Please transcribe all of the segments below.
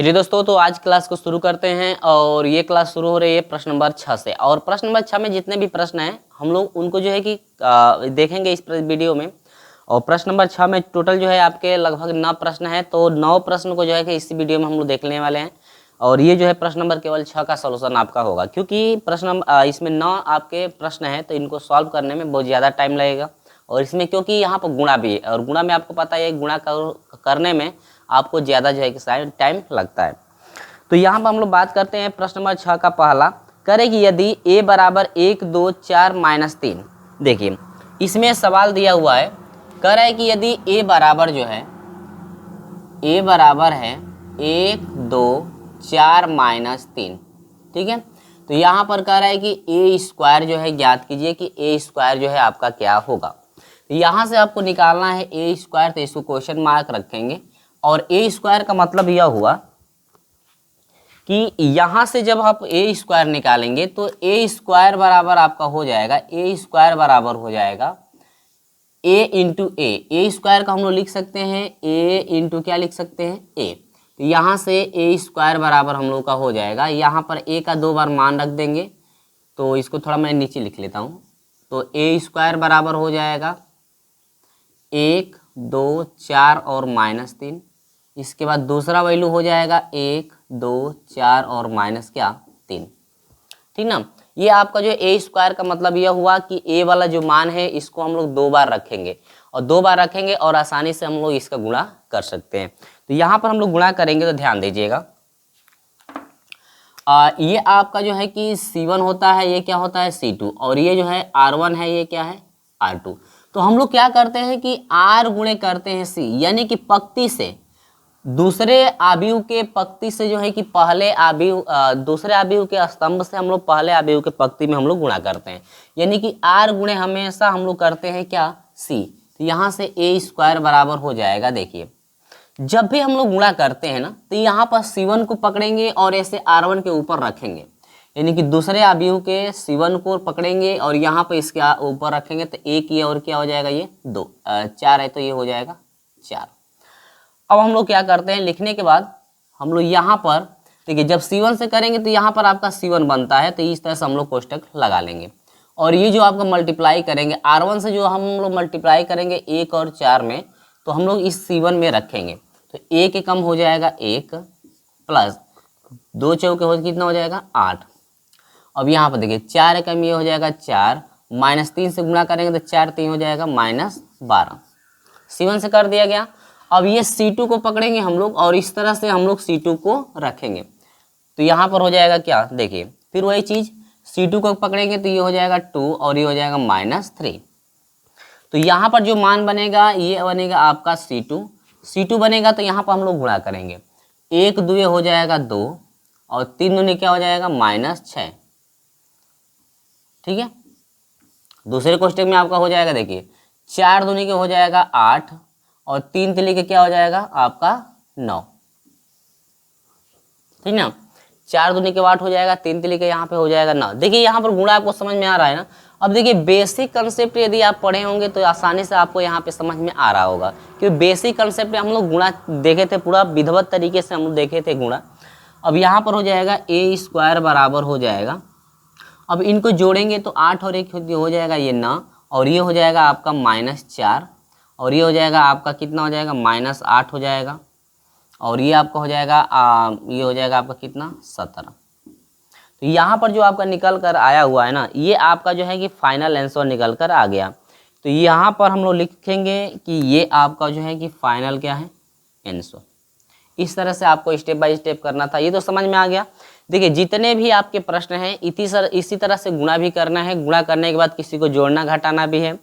चलिए दोस्तों, तो आज क्लास को शुरू करते हैं और ये क्लास शुरू हो रही है प्रश्न नंबर 6 से। और प्रश्न नंबर 6 में जितने भी प्रश्न हैं हम लोग उनको जो है कि देखेंगे इस वीडियो में। और प्रश्न नंबर 6 में टोटल जो है आपके लगभग 9 प्रश्न हैं, तो 9 प्रश्न को जो है कि इसी वीडियो में हम लोग देखने वाले हैं। और ये जो है प्रश्न नंबर केवल 6 का सोल्यूशन आपका होगा, क्योंकि प्रश्न इसमें 9 आपके प्रश्न हैं, तो इनको सॉल्व करने में बहुत ज़्यादा टाइम लगेगा। और इसमें क्योंकि यहाँ पर गुणा भी है, और गुणा में आपको पता है गुणा करने में आपको ज़्यादा जो है कि टाइम लगता है। तो यहाँ पर हम लोग बात करते हैं प्रश्न नंबर 6 का पहला। करें कि यदि a बराबर 1 2 4 -3। देखिए इसमें सवाल दिया हुआ है, कह रहा है कि यदि a बराबर जो है a बराबर है 1 2 4 -3, ठीक है। तो यहाँ पर कह रहा है कि a स्क्वायर जो है ज्ञात कीजिए कि a स्क्वायर जो है आपका क्या होगा। तो यहाँ से आपको निकालना है a स्क्वायर, तो इसको क्वेश्चन मार्क रखेंगे। और a स्क्वायर का मतलब यह हुआ कि यहाँ से जब आप a स्क्वायर निकालेंगे तो a स्क्वायर बराबर आपका हो जाएगा, a स्क्वायर बराबर हो जाएगा a इंटू ए स्क्वायर का हम लोग लिख सकते हैं a इंटू क्या लिख सकते हैं a। तो यहाँ से a स्क्वायर बराबर हम लोग का हो जाएगा, यहाँ पर a का 2 बार मान रख देंगे, तो इसको थोड़ा मैं नीचे लिख लेता हूँ। तो a स्क्वायर बराबर हो जाएगा 1 2 4 और -3। इसके बाद दूसरा वैल्यू हो जाएगा 1 2 4 और -3, ठीक ना। ये आपका जो a स्क्वायर का मतलब यह हुआ कि a वाला जो मान है इसको हम लोग 2 बार रखेंगे, और 2 बार रखेंगे और आसानी से हम लोग इसका गुणा कर सकते हैं। तो यहाँ पर हम लोग गुणा करेंगे, तो ध्यान दीजिएगा। ये आपका जो है कि C1 होता है, ये क्या होता है C2, और ये जो है R1 है, ये क्या है R2। तो हम लोग क्या करते हैं कि R गुणे करते हैं C, यानी कि पंक्ति से दूसरे आव्यूह के पंक्ति से जो है कि पहले आव्यूह दूसरे आव्यूह के स्तंभ से हम लोग पहले आव्यूह के पंक्ति में हम लोग गुणा करते हैं, यानी कि R गुणे हमेशा हम लोग करते हैं क्या C। तो यहाँ से a स्क्वायर बराबर हो जाएगा। देखिए जब भी हम लोग गुणा करते हैं ना, तो यहाँ पर C1 को पकड़ेंगे और ऐसे R1 के ऊपर रखेंगे, यानी कि दूसरे आव्यूह के C1 को पकड़ेंगे और यहाँ पर इसके ऊपर रखेंगे, तो एक ये और क्या हो जाएगा, ये 2 4 है, तो ये हो जाएगा 4। अब हम लोग क्या करते हैं, लिखने के बाद हम लोग यहाँ पर देखिए जब C1 से करेंगे तो यहाँ पर आपका C1 बनता है, तो इस तरह से हम लोग कोष्टक लगा लेंगे। और ये जो आपका मल्टीप्लाई करेंगे R1 से, जो हम लोग मल्टीप्लाई करेंगे 1 और 4 में, तो हम लोग इस C1 में रखेंगे, तो 1 कम हो जाएगा 1 प्लस 2 चौके हो कितना हो जाएगा 8। अब यहाँ पर देखिए 4 कम ये हो जाएगा 4, -3 से गुणा करेंगे तो 4 3 हो जाएगा -12। C1 से कर दिया गया। अब ये C2 को पकड़ेंगे हम लोग और इस तरह से हम लोग C2 को रखेंगे, तो यहाँ पर हो जाएगा क्या, देखिए फिर वही चीज़ C2 को पकड़ेंगे तो ये हो जाएगा 2 और ये हो जाएगा -3। तो यहाँ पर जो मान बनेगा ये बनेगा आपका C2 बनेगा, तो यहाँ पर हम लोग गुणा करेंगे, 1 2 हो जाएगा 2 और 3 दूनी क्या हो जाएगा -6, ठीक है। दूसरे कोष्टक में आपका हो जाएगा, देखिए 4 दूनी के हो जाएगा 8 और 3 तिली के क्या हो जाएगा आपका 9, ठीक ना। 4 दूनी के 8 हो जाएगा, 3 तिली के यहाँ पे हो जाएगा 9। देखिए यहाँ पर गुणा आपको समझ में आ रहा है ना। अब देखिए बेसिक कंसेप्ट यदि आप पढ़े होंगे तो आसानी से आपको यहाँ पे समझ में आ रहा होगा, क्योंकि बेसिक कंसेप्ट में हम लोग गुणा देखे थे, पूरा विधिवत तरीके से हम लोग देखे थे गुणा। अब यहाँ पर हो जाएगा a स्क्वायर बराबर हो जाएगा, अब इनको जोड़ेंगे तो 8 और 1 हो जाएगा ये 9, और ये हो जाएगा आपका -4, और ये हो जाएगा आपका कितना हो जाएगा -8 हो जाएगा, और ये आपका हो जाएगा ये हो जाएगा आपका कितना 17। तो यहाँ पर जो आपका निकल कर आया हुआ है ना, ये आपका जो है कि फाइनल आंसर निकल कर आ गया। तो यहाँ पर हम लोग लिखेंगे कि ये आपका जो है कि फाइनल क्या है आंसर। इस तरह से आपको स्टेप बाय स्टेप करना था, ये तो समझ में आ गया। देखिए जितने भी आपके प्रश्न हैं इसी तरह से गुणा भी करना है, गुणा करने के बाद किसी को जोड़ना घटाना भी है,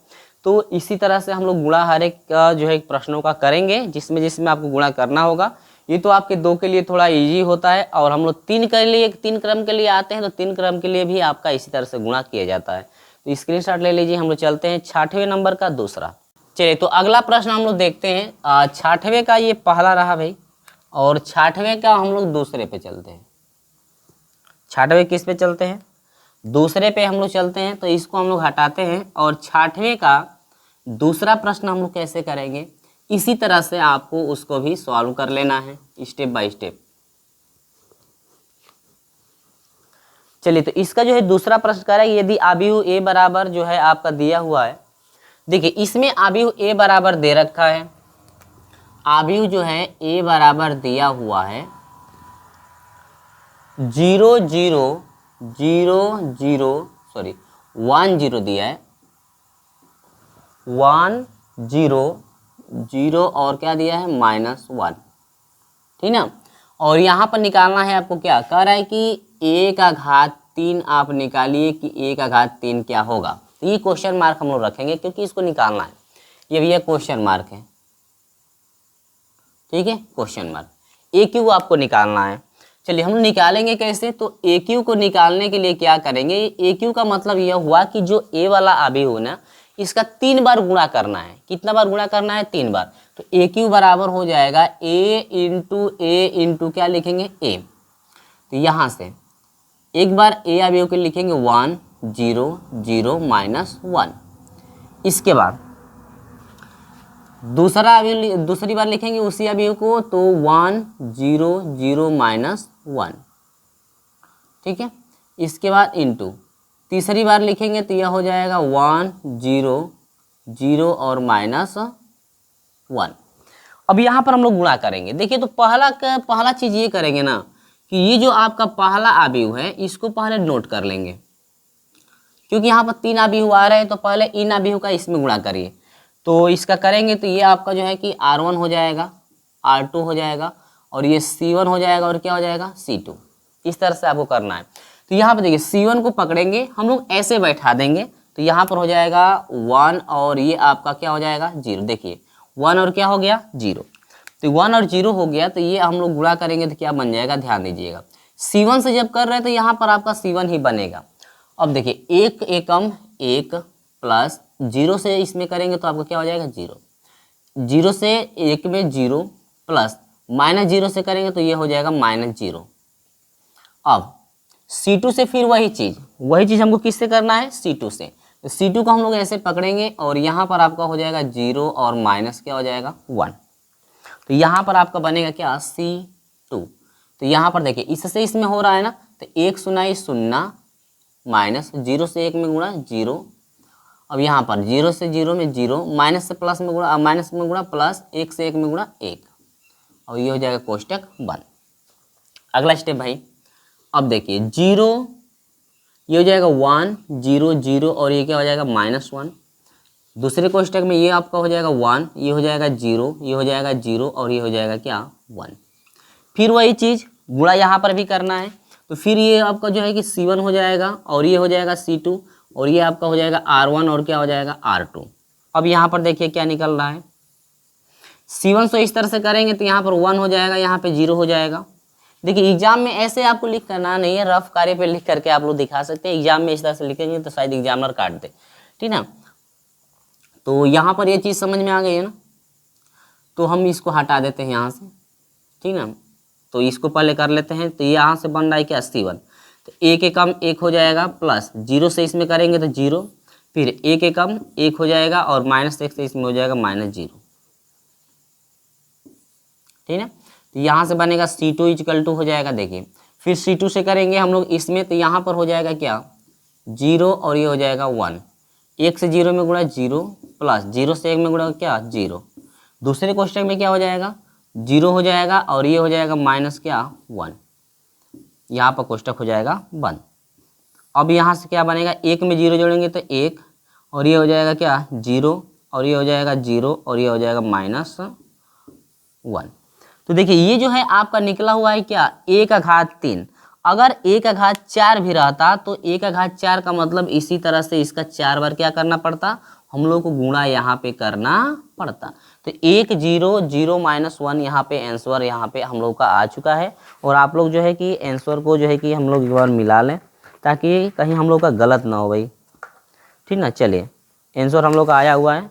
तो इसी तरह से हम लोग गुणा हर एक जो है प्रश्नों का करेंगे, जिसमें जिसमें आपको गुणा करना होगा। ये तो आपके 2 के लिए थोड़ा इजी होता है, और हम लोग 3 के लिए 3 क्रम के लिए आते हैं, तो 3 क्रम के लिए भी आपका इसी तरह से गुणा किया जाता है। तो स्क्रीनशॉट ले लीजिए। हम लोग चलते हैं 6वें नंबर का दूसरा। चलिए तो अगला प्रश्न हम लोग देखते हैं। 6वें का ये पहला रहा भाई, और 6वें का हम लोग दूसरे पे चलते हैं। 6वें किस पे चलते हैं, दूसरे पे हम लोग चलते हैं, तो इसको हम लोग हटाते हैं। और 6वें का दूसरा प्रश्न हम लोग कैसे करेंगे, इसी तरह से आपको उसको भी सॉल्व कर लेना है स्टेप बाय स्टेप। चलिए, तो इसका जो है दूसरा प्रश्न कह रहा है यदि अवयव a बराबर जो है आपका दिया हुआ है। देखिए इसमें अवयव a बराबर दे रखा है, अवयव जो है a बराबर दिया हुआ है 0 0 0 0 सॉरी 1 0 दिया है, 1 0 0 और क्या दिया है -1, ठीक ना। और यहाँ पर निकालना है आपको, क्या कह रहा है कि a का घात 3 आप निकालिए कि a का घात 3 क्या होगा। तो ये क्वेश्चन मार्क हम लोग रखेंगे क्योंकि इसको निकालना है, ये भी क्वेश्चन मार्क है, ठीक है, क्वेश्चन मार्क। ए क्यू आपको निकालना है। चलिए हम निकालेंगे कैसे, तो ए क्यू को निकालने के लिए क्या करेंगे, ए क्यू का मतलब यह हुआ कि जो ए वाला अवयव है ना इसका 3 बार गुणा करना है। कितना बार गुणा करना है, 3 बार। तो ए क्यू बराबर हो जाएगा ए इंटू क्या लिखेंगे ए। तो यहाँ से एक बार ए अवयव के लिखेंगे 1 0 0 -1। इसके बाद दूसरा अवयव दूसरी बार लिखेंगे उसी अवयव को, तो 1 0 0 -1, ठीक है। इसके बाद इंटू तीसरी बार लिखेंगे तो यह हो जाएगा 1 0 0 और -1। अब यहाँ पर हम लोग गुणा करेंगे। देखिए तो पहला चीज ये करेंगे ना कि ये जो आपका पहला अवयव है इसको पहले नोट कर लेंगे, क्योंकि यहाँ पर 3 अवयव आ रहे हैं, तो पहले इन अवयव का इसमें गुणा करिए। तो इसका करेंगे तो ये आपका जो है कि R1 हो जाएगा, R2 हो जाएगा और ये C1 हो जाएगा और क्या हो जाएगा C2। इस तरह से आपको करना है। तो यहाँ पर देखिए C1 को पकड़ेंगे हम लोग, ऐसे बैठा देंगे तो यहाँ पर हो जाएगा 1 और ये आपका क्या हो जाएगा 0। देखिए 1 और क्या हो गया 0, तो 1 और 0 हो गया, तो ये हम लोग गुणा करेंगे तो क्या बन जाएगा, ध्यान दीजिएगा। C1 से जब कर रहे हैं तो यहाँ पर आपका C1 ही बनेगा। अब देखिए 1 एकम 1 प्लस 0 से इसमें करेंगे तो आपका क्या हो जाएगा 0, 0 से 1 में 0 प्लस -0 से करेंगे तो ये हो जाएगा -0। अब C2 से फिर वही चीज़ हमको किससे करना है, C2 से। तो C2 को हम लोग ऐसे पकड़ेंगे और यहाँ पर आपका हो जाएगा 0 और माइनस क्या हो जाएगा 1। तो यहाँ पर आपका बनेगा क्या C2। तो यहाँ पर देखिए इससे इसमें हो रहा है ना, तो 1 0 0 माइनस 0 से 1 में गुणा 0। अब यहाँ पर 0 से 0 में 0, माइनस से प्लस में गुणा, माइनस में गुणा प्लस, 1 से 1 में गुणा 1, और ये हो जाएगा कोष्टक बंद। अगला स्टेप भाई, अब देखिए 0 ये हो जाएगा 1 0 0 और ये क्या हो जाएगा -1। दूसरे कोष्टक में ये आपका हो जाएगा 1, ये हो जाएगा 0, ये हो जाएगा 0 और ये हो जाएगा क्या 1। फिर वही चीज़ गुणा यहाँ पर भी करना है, तो फिर ये आपका जो है कि C1 हो जाएगा और ये हो जाएगा C2 और ये आपका हो जाएगा R1 और क्या हो जाएगा R2। अब यहाँ पर देखिए क्या निकल रहा है, C1 से इस तरह से करेंगे तो यहाँ पर 1 हो जाएगा, यहाँ पे 0 हो जाएगा। देखिए एग्जाम में ऐसे आपको लिख करना नहीं है, रफ कार्य पे लिख करके आप लोग दिखा सकते हैं। एग्जाम में इस तरह से लिखेंगे तो शायद एग्जामिनर काट दे, ठीक ना। तो यहाँ पर ये चीज़ समझ में आ गई है ना, तो हम इसको हटा देते हैं यहाँ से, ठीक ना। तो इसको पहले कर लेते हैं, तो यहाँ से बन रहा है क्या C1, तो 1 एकम 1 हो जाएगा प्लस 0 से इसमें करेंगे तो 0, फिर 1 एकम 1 हो जाएगा और -1 से इसमें हो जाएगा -0, ठीक है। तो यहाँ से बनेगा C2 = हो जाएगा, देखिए फिर C2 से करेंगे हम लोग इसमें, तो यहाँ पर हो जाएगा क्या 0 और ये हो जाएगा 1, 1 से 0 में गुणा 0 प्लस 0 से 1 में गुणा क्या 0। दूसरे क्वेश्चन में क्या हो जाएगा 0 हो जाएगा और ये हो जाएगा -1। यहाँ पर कोष्टक हो जाएगा बंद। अब यहाँ से क्या बनेगा, 1 में 0 जोड़ेंगे तो 1 और ये हो जाएगा क्या 0 और ये हो जाएगा 0 और ये हो जाएगा -1। तो देखिए ये जो है आपका निकला हुआ है क्या a का घात 3। अगर a का घात 4 भी रहता तो a का घात 4 का मतलब इसी तरह से इसका 4 बार क्या करना पड़ता, हम लोग को गुणा यहाँ पे करना पड़ता। तो 1 0 0 -1 यहाँ पे आंसर यहाँ पे हम लोग का आ चुका है। और आप लोग जो है कि आंसर को जो है कि हम लोग एक बार मिला लें ताकि कहीं हम लोग का गलत ना हो भाई, ठीक ना। चलिए आंसर हम लोग का आया हुआ है,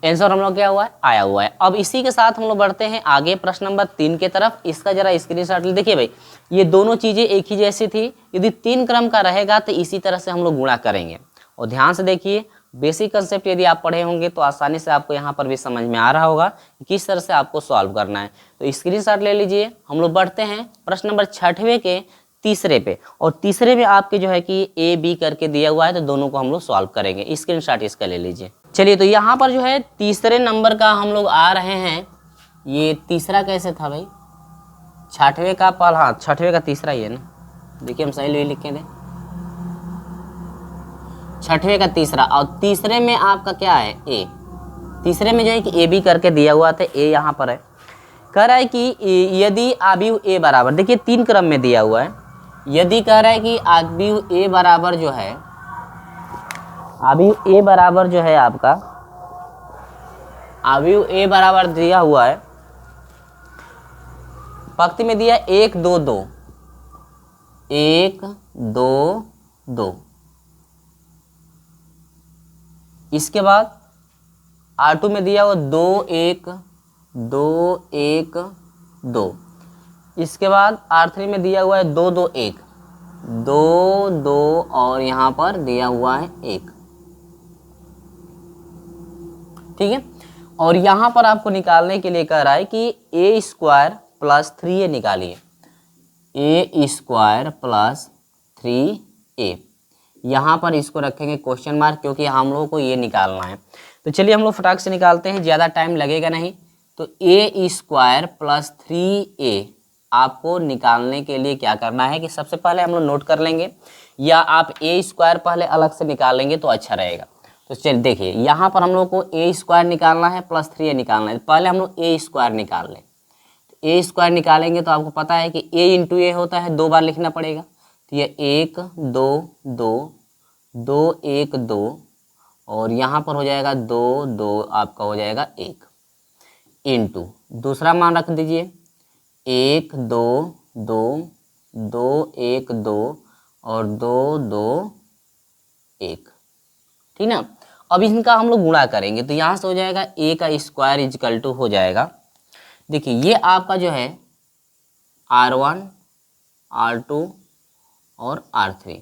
आंसर हम लोग क्या हुआ है आया हुआ है। अब इसी के साथ हम लोग बढ़ते हैं आगे प्रश्न नंबर 3 के तरफ। इसका जरा स्क्रीनशॉट देखिए भाई, ये दोनों चीज़ें एक ही जैसी थी, यदि 3 क्रम का रहेगा तो इसी तरह से हम लोग गुणा करेंगे। और ध्यान से देखिए बेसिक कंसेप्ट यदि आप पढ़े होंगे तो आसानी से आपको यहाँ पर भी समझ में आ रहा होगा कि किस तरह से आपको सॉल्व करना है। तो स्क्रीनशॉट ले लीजिए। हम लोग बढ़ते हैं प्रश्न नंबर 6वें के तीसरे पे, और तीसरे में आपके जो है कि ए बी करके दिया हुआ है, तो दोनों को हम लोग सॉल्व करेंगे। स्क्रीनशॉट इसका ले लीजिए। चलिए, तो यहाँ पर जो है तीसरे नंबर का हम लोग आ रहे हैं। ये तीसरा कैसे था भाई, छठवें का पहला, हाँ छठवें का तीसरा ही है ना, देखिए हम सही लिखे थे, छठवें का तीसरा, और तीसरे में आपका क्या है ए, तीसरे में जो है कि ए बी करके दिया हुआ था, ए यहाँ पर है। कह रहा है कि यदि आव्यूह ए बराबर, देखिए 3 क्रम में दिया हुआ है, यदि कह रहा है कि आव्यूह ए बराबर जो है, आव्यूह ए बराबर जो है आपका, आव्यूह ए बराबर दिया हुआ है, पंक्ति में दिया 1 2 2, 1 2 2, इसके बाद R2 में दिया हुआ 2 1 2 1 2, इसके बाद R3 में दिया हुआ है 2 2 1 2 2, और यहाँ पर दिया हुआ है 1, ठीक है। और यहाँ पर आपको निकालने के लिए कह रहा है कि ए स्क्वायर प्लस 3a निकालिए, ए स्क्वायर प्लस 3a, यहाँ पर इसको रखेंगे क्वेश्चन मार्क, क्योंकि हम लोगों को ये निकालना है। तो चलिए हम लोग फटाक से निकालते हैं, ज़्यादा टाइम लगेगा नहीं। तो ए स्क्वायर प्लस 3a आपको निकालने के लिए क्या करना है कि सबसे पहले हम लोग नोट कर लेंगे, या आप ए स्क्वायर पहले अलग से निकालेंगे तो अच्छा रहेगा। तो चलिए देखिए, यहाँ पर हम लोग को ए स्क्वायर निकालना है प्लस 3a निकालना है, पहले हम लोग ए स्क्वायर निकाल लें। ए स्क्वायर निकालेंगे तो आपको पता है कि ए इंटू ए होता है, 2 बार लिखना पड़ेगा। तो ये 1 2 2 2 1 2, और यहाँ पर हो जाएगा 2 2, आपका हो जाएगा 1, इंटू दूसरा मान रख दीजिए 1 2 2 2 1 2, और 2 2 1, ठीक ना। अब इनका हम लोग गुणा करेंगे, तो यहाँ से हो जाएगा ए का स्क्वायर इजकल टू हो जाएगा, देखिए ये आपका जो है R1 R2 और R3,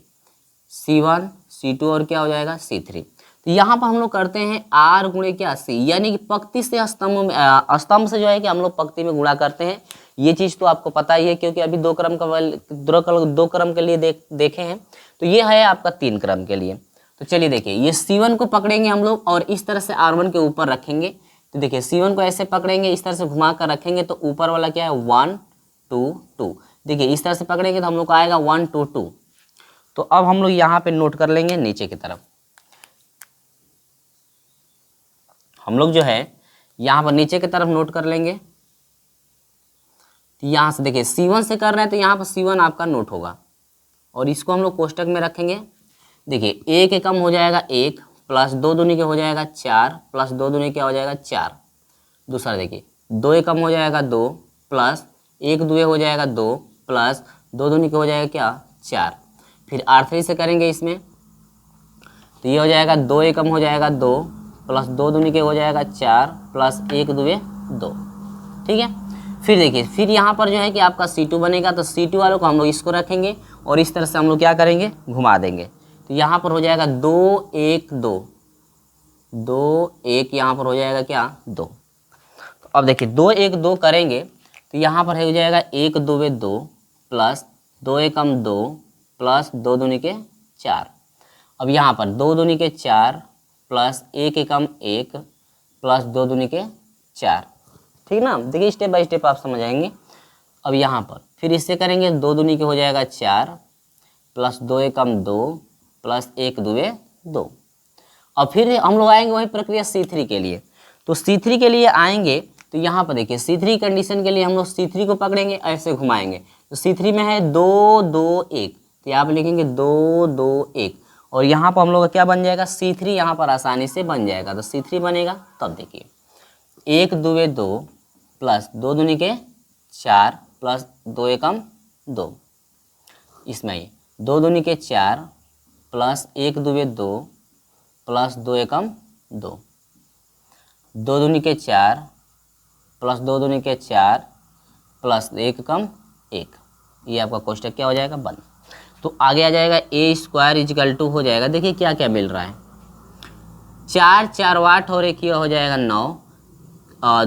C1 C2 और क्या हो जाएगा C3। तो यहाँ पर हम लोग करते हैं R गुणे क्या C, यानी कि पंक्ति से स्तंभ में, स्तंभ से जो है कि हम लोग पंक्ति में गुणा करते हैं। ये चीज़ तो आपको पता ही है, क्योंकि अभी 2 क्रम के लिए देखे हैं। तो ये है आपका 3 क्रम के लिए। तो चलिए देखिए, ये C1 को पकड़ेंगे हम लोग और इस तरह से R1 के ऊपर रखेंगे। तो देखिए C1 को ऐसे पकड़ेंगे, इस तरह से घुमा कर रखेंगे, तो ऊपर वाला क्या है 1 2 2, देखिए इस तरह से पकड़ेंगे तो हम लोग को आएगा 1 2 2। तो अब हम लोग यहाँ पे नोट कर लेंगे नीचे की तरफ, हम लोग जो है यहाँ पर नीचे की तरफ नोट कर लेंगे। तो यहाँ से देखिए C1 से कर रहे हैं, तो यहाँ पर C1 आपका नोट होगा, और इसको हम लोग कोष्टक में रखेंगे। देखिए 1 एकम हो जाएगा 1, प्लस 2 दूनी के हो जाएगा 4, प्लस 2 दूनी क्या हो जाएगा 4। दूसरा देखिए 2 एकम हो जाएगा 2, प्लस 1 दुए हो जाएगा 2, प्लस 2 दूनी के हो जाएगा क्या 4। फिर R3 से करेंगे इसमें, तो ये हो जाएगा 2 एकम हो जाएगा 2, प्लस 2 दूनी के हो जाएगा 4, प्लस 1 दुए 2, ठीक है। फिर देखिए, फिर यहाँ पर जो है कि आपका C2 बनेगा, तो C2 वालों को हम लोग इसको रखेंगे और इस तरह से हम लोग क्या करेंगे घुमा देंगे। तो यहाँ पर हो जाएगा 2 1 2 2 1, यहाँ पर हो जाएगा क्या 2। तो अब देखिए 2 1 2 करेंगे, तो यहाँ पर हो जाएगा 1 2 2, प्लस 2 एकम 2, प्लस 2 दूनी के 4। अब यहाँ पर 2 दूनी के 4, प्लस 1 एकम 1, प्लस 2 दूनी के 4, ठीक ना। देखिए स्टेप बाय स्टेप आप समझ आएंगे। अब यहाँ पर फिर इससे करेंगे, 2 दूनी के हो जाएगा 4, प्लस 2 एकम 2, प्लस 1 दुए 2। और फिर हम लोग आएंगे वही प्रक्रिया C3 के लिए। तो C3 के लिए आएंगे, तो यहाँ पर देखिए C3 कंडीशन के लिए हम लोग C3 को पकड़ेंगे, ऐसे घुमाएंगे। तो C3 में है 2 2 1, तो यहाँ पर लिखेंगे 2 2 1, और यहाँ पर हम लोग का क्या बन जाएगा C3, यहाँ पर आसानी से बन जाएगा। तो C3 बनेगा, तब देखिए 1 दुए 2, प्लस 2 दूनी के 4, प्लस 2 एकम 2, इसमें ये 2 दूनी के 4, प्लस 1 दुए 2, प्लस 2 एकम 2, 2 दूनी के 4, प्लस 2 दूनी के 4, प्लस 1 एकम 1। ये आपका कोष्टक क्या हो जाएगा बंद। तो आगे आ जाएगा ए स्क्वायर इजकल टू हो जाएगा, देखिए क्या क्या मिल रहा है, 4 4 8 और एक हो जाएगा 9,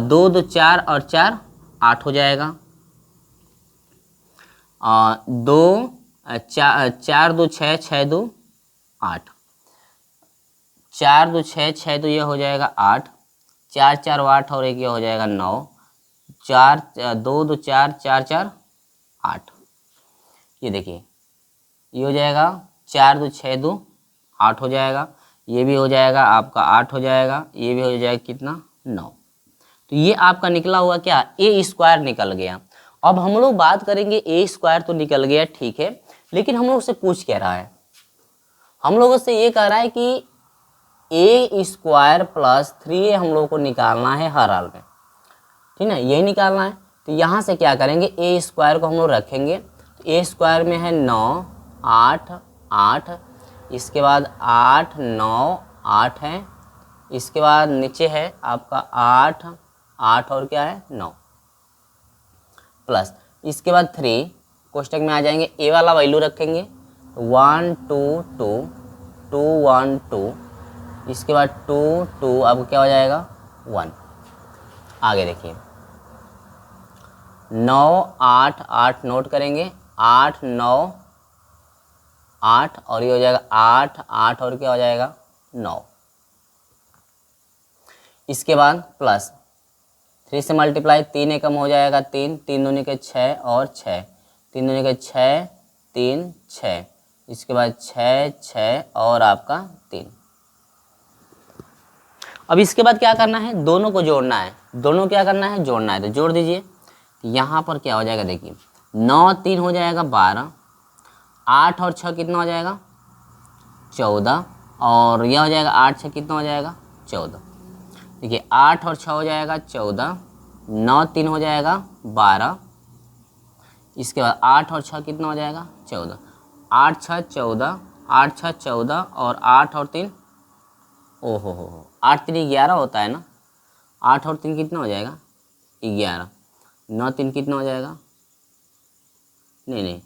2 2 4 और 4 8 हो जाएगा, 2 चार दो छः, छः दो आठ, 4 2 6, 6 तो ये हो जाएगा 8, 4 4 8 और एक ये हो जाएगा 9, 4 2 2 4, 4 4 8। ये देखिए ये हो जाएगा 4 2 6 2 8 हो जाएगा, ये भी हो जाएगा आपका 8 हो जाएगा, ये भी हो जाएगा कितना 9। तो ये आपका निकला हुआ क्या, ए स्क्वायर निकल गया। अब हम लोग बात करेंगे ए स्क्वायर तो निकल गया ठीक है, लेकिन हम लोग से पूछ क्या रहा है, हम लोगों से ये कह रहा है कि ए स्क्वायर प्लस 3 हम लोग को निकालना है हर हाल में, ठीक है यही निकालना है। तो यहाँ से क्या करेंगे, ए स्क्वायर को हम लोग रखेंगे, तो ए स्क्वायर में है 9 8 8, इसके बाद 8 9 8 है, इसके बाद नीचे है आपका 8 8 और क्या है 9 प्लस, इसके बाद 3 कोष्टक में आ जाएंगे, ए वाला वैल्यू रखेंगे 1 2 2 2 1 2, इसके बाद 2 2 अब क्या हो जाएगा 1। आगे देखिए 9 8 8 नोट करेंगे, 8 9 8 और ये हो जाएगा 8 8 और क्या हो जाएगा 9। इसके बाद प्लस 3 से मल्टीप्लाई, 3 एकम हो जाएगा 3, 3 दूनी के 6 और 6, 3 दूनी के 6 3 6, इसके बाद 6 6 और आपका 3। अब इसके बाद क्या करना है, दोनों को जोड़ना है, दोनों क्या करना है जोड़ना है, तो जोड़ दीजिए। यहाँ पर क्या हो जाएगा देखिए 9 3 हो जाएगा 12, 8 और 6 कितना हो जाएगा 14, और यह हो जाएगा 8 6 कितना हो जाएगा 14। देखिए 8 और 6 हो जाएगा 14, 9 3 हो जाएगा 12, इसके बाद 8 और 6 कितना हो जाएगा 14, 8 6 14, 8 6 14 और 8 और 3 ओहो हो 8 3 11 होता है ना, 8 और 3 कितना हो जाएगा 11, 9 3 कितना हो जाएगा, नहीं नहीं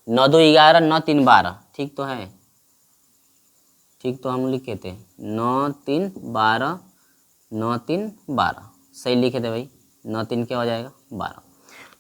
9 2 11, 9 3 12, ठीक तो है, ठीक तो हम लिखे थे 9 3 12, 9 3 12 सही लिखे थे भाई, 9 3 क्या हो जाएगा 12।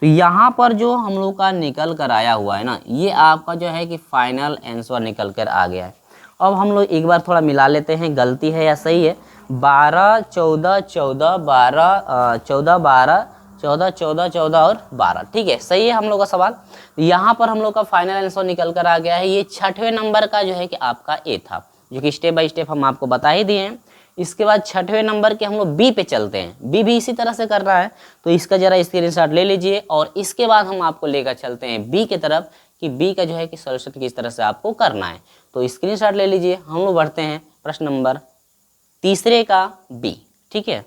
तो यहाँ पर जो हम लोग का निकल कर आया हुआ है ना, ये आपका जो है कि फाइनल आंसर निकल कर आ गया है। अब हम लोग एक बार थोड़ा मिला लेते हैं, गलती है या सही है। 12 14 14 12 14 12 14 14 14 और 12, ठीक है सही है हम लोग का सवाल। यहाँ पर हम लोग का फाइनल आंसर निकल कर आ गया है। ये 6वें नंबर का जो है कि आपका ए था, जो कि स्टेप बाय स्टेप हम आपको बता ही दिए हैं। इसके बाद 6वें नंबर के हम लोग बी पे चलते हैं, बी भी इसी तरह से कर रहा है, तो इसका जरा स्क्रीनशॉट ले लीजिए और इसके बाद हम आपको लेकर चलते हैं बी के तरफ कि बी का जो है कि सॉल्यूशन किस तरह से आपको करना है। तो स्क्रीनशॉट ले लीजिए, हम लोग बढ़ते हैं प्रश्न नंबर 3 का बी, ठीक है।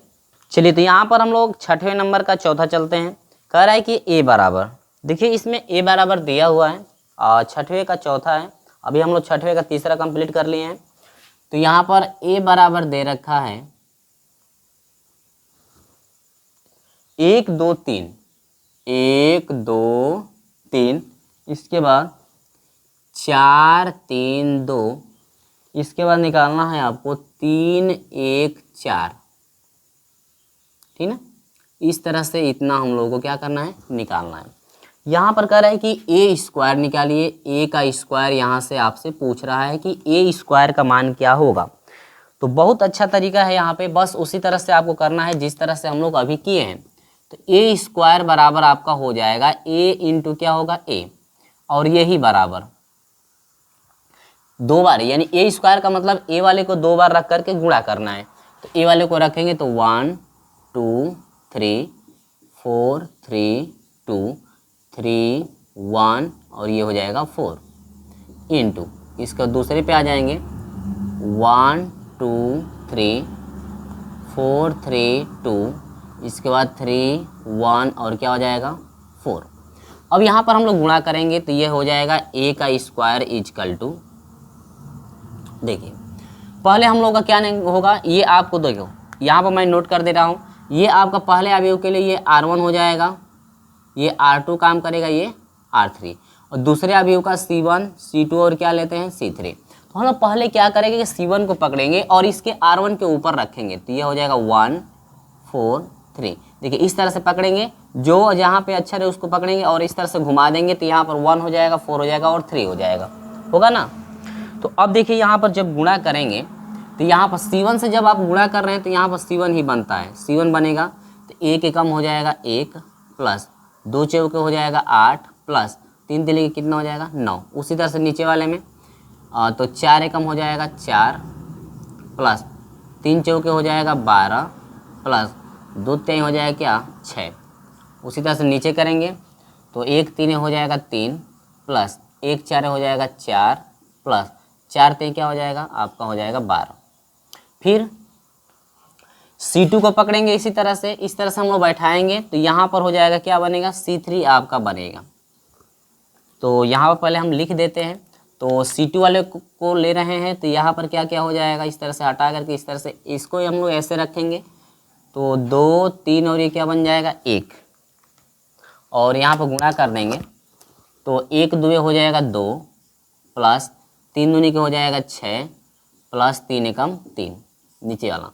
चलिए तो यहाँ पर हम लोग 6वें नंबर का चौथा चलते हैं। कह रहा है कि ए बराबर, देखिए इसमें ए बराबर दिया हुआ है और 6वें का चौथा है, अभी हम लोग 6वें का तीसरा कंप्लीट कर लिए हैं। तो यहाँ पर ए बराबर दे रखा है 1 2 3, 1 2 3, इसके बाद 4 3 2, इसके बाद निकालना है आपको 3 1 4, ठीक है। इस तरह से इतना हम लोगों को क्या करना है निकालना है। यहाँ पर कह रहा है कि ए स्क्वायर निकालिए, ए का स्क्वायर यहाँ से आपसे पूछ रहा है कि ए स्क्वायर का मान क्या होगा। तो बहुत अच्छा तरीका है यहाँ पे, बस उसी तरह से आपको करना है जिस तरह से हम लोग अभी किए हैं। तो ए स्क्वायर बराबर आपका हो जाएगा ए इंटू क्या होगा ए, और ये ही बराबर 2 बार, यानी ए स्क्वायर का मतलब ए वाले को 2 बार रख करके गुणा करना है। तो ए वाले को रखेंगे तो 1 2 3 4 3 2 3 1 और ये हो जाएगा 4 इंटू, इसका दूसरे पे आ जाएंगे 1 2 3 4 3 2, इसके बाद 3 1 और क्या हो जाएगा 4। अब यहाँ पर हम लोग गुणा करेंगे तो ये हो जाएगा ए का स्क्वायर इजकल टू, देखिए पहले हम लोग का क्या नहीं होगा, ये आपको देखो यहाँ पर मैं नोट कर दे रहा हूँ, ये आपका पहले अवयव के लिए ये R1 हो जाएगा, ये R2 काम करेगा, ये R3, और दूसरे अवयव का C1 C2 और क्या लेते हैं C3। तो हम लोग पहले क्या करेंगे कि C1 को पकड़ेंगे और इसके R1 के ऊपर रखेंगे, तो ये हो जाएगा 1 4 3। देखिए इस तरह से पकड़ेंगे, जो जहाँ पे अक्षर है उसको पकड़ेंगे और इस तरह से घुमा देंगे तो यहाँ पर 1 हो जाएगा, 4 हो जाएगा और 3 हो जाएगा, होगा ना। तो अब देखिए यहाँ पर जब गुणा करेंगे तो यहाँ पर C1 से जब आप गुणा कर रहे हैं तो यहाँ पर C1 ही बनता है, C1 बनेगा तो 1 एकम हो जाएगा 1 प्लस 2 चौके हो जाएगा 8 प्लस 3 तिली कितना हो जाएगा 9। उसी तरह से नीचे वाले में तो 4 एकम हो जाएगा 4 प्लस 3 चौके हो जाएगा 12 प्लस 2 तिहाई हो जाएगा क्या 6। उसी तरह से नीचे करेंगे तो 1 3 हो जाएगा 3 प्लस 1 4 हो जाएगा 4 प्लस 4 3 क्या हो जाएगा आपका हो जाएगा 12। फिर C2 को पकड़ेंगे इसी तरह से, इस तरह से हम लोग बैठाएंगे तो यहाँ पर हो जाएगा क्या बनेगा C3 आपका बनेगा। तो यहाँ पर पहले हम लिख देते हैं, तो C2 वाले को ले रहे हैं तो यहाँ पर क्या क्या हो जाएगा, इस तरह से हटा करके इस तरह से इसको हम लोग ऐसे रखेंगे तो 2 3 और ये क्या बन जाएगा 1, और यहाँ पर गुणा कर देंगे तो 1 2 हो जाएगा 2 प्लस 3 दूनी के हो जाएगा 6 प्लस 3 एकम 3 नीचे वाला,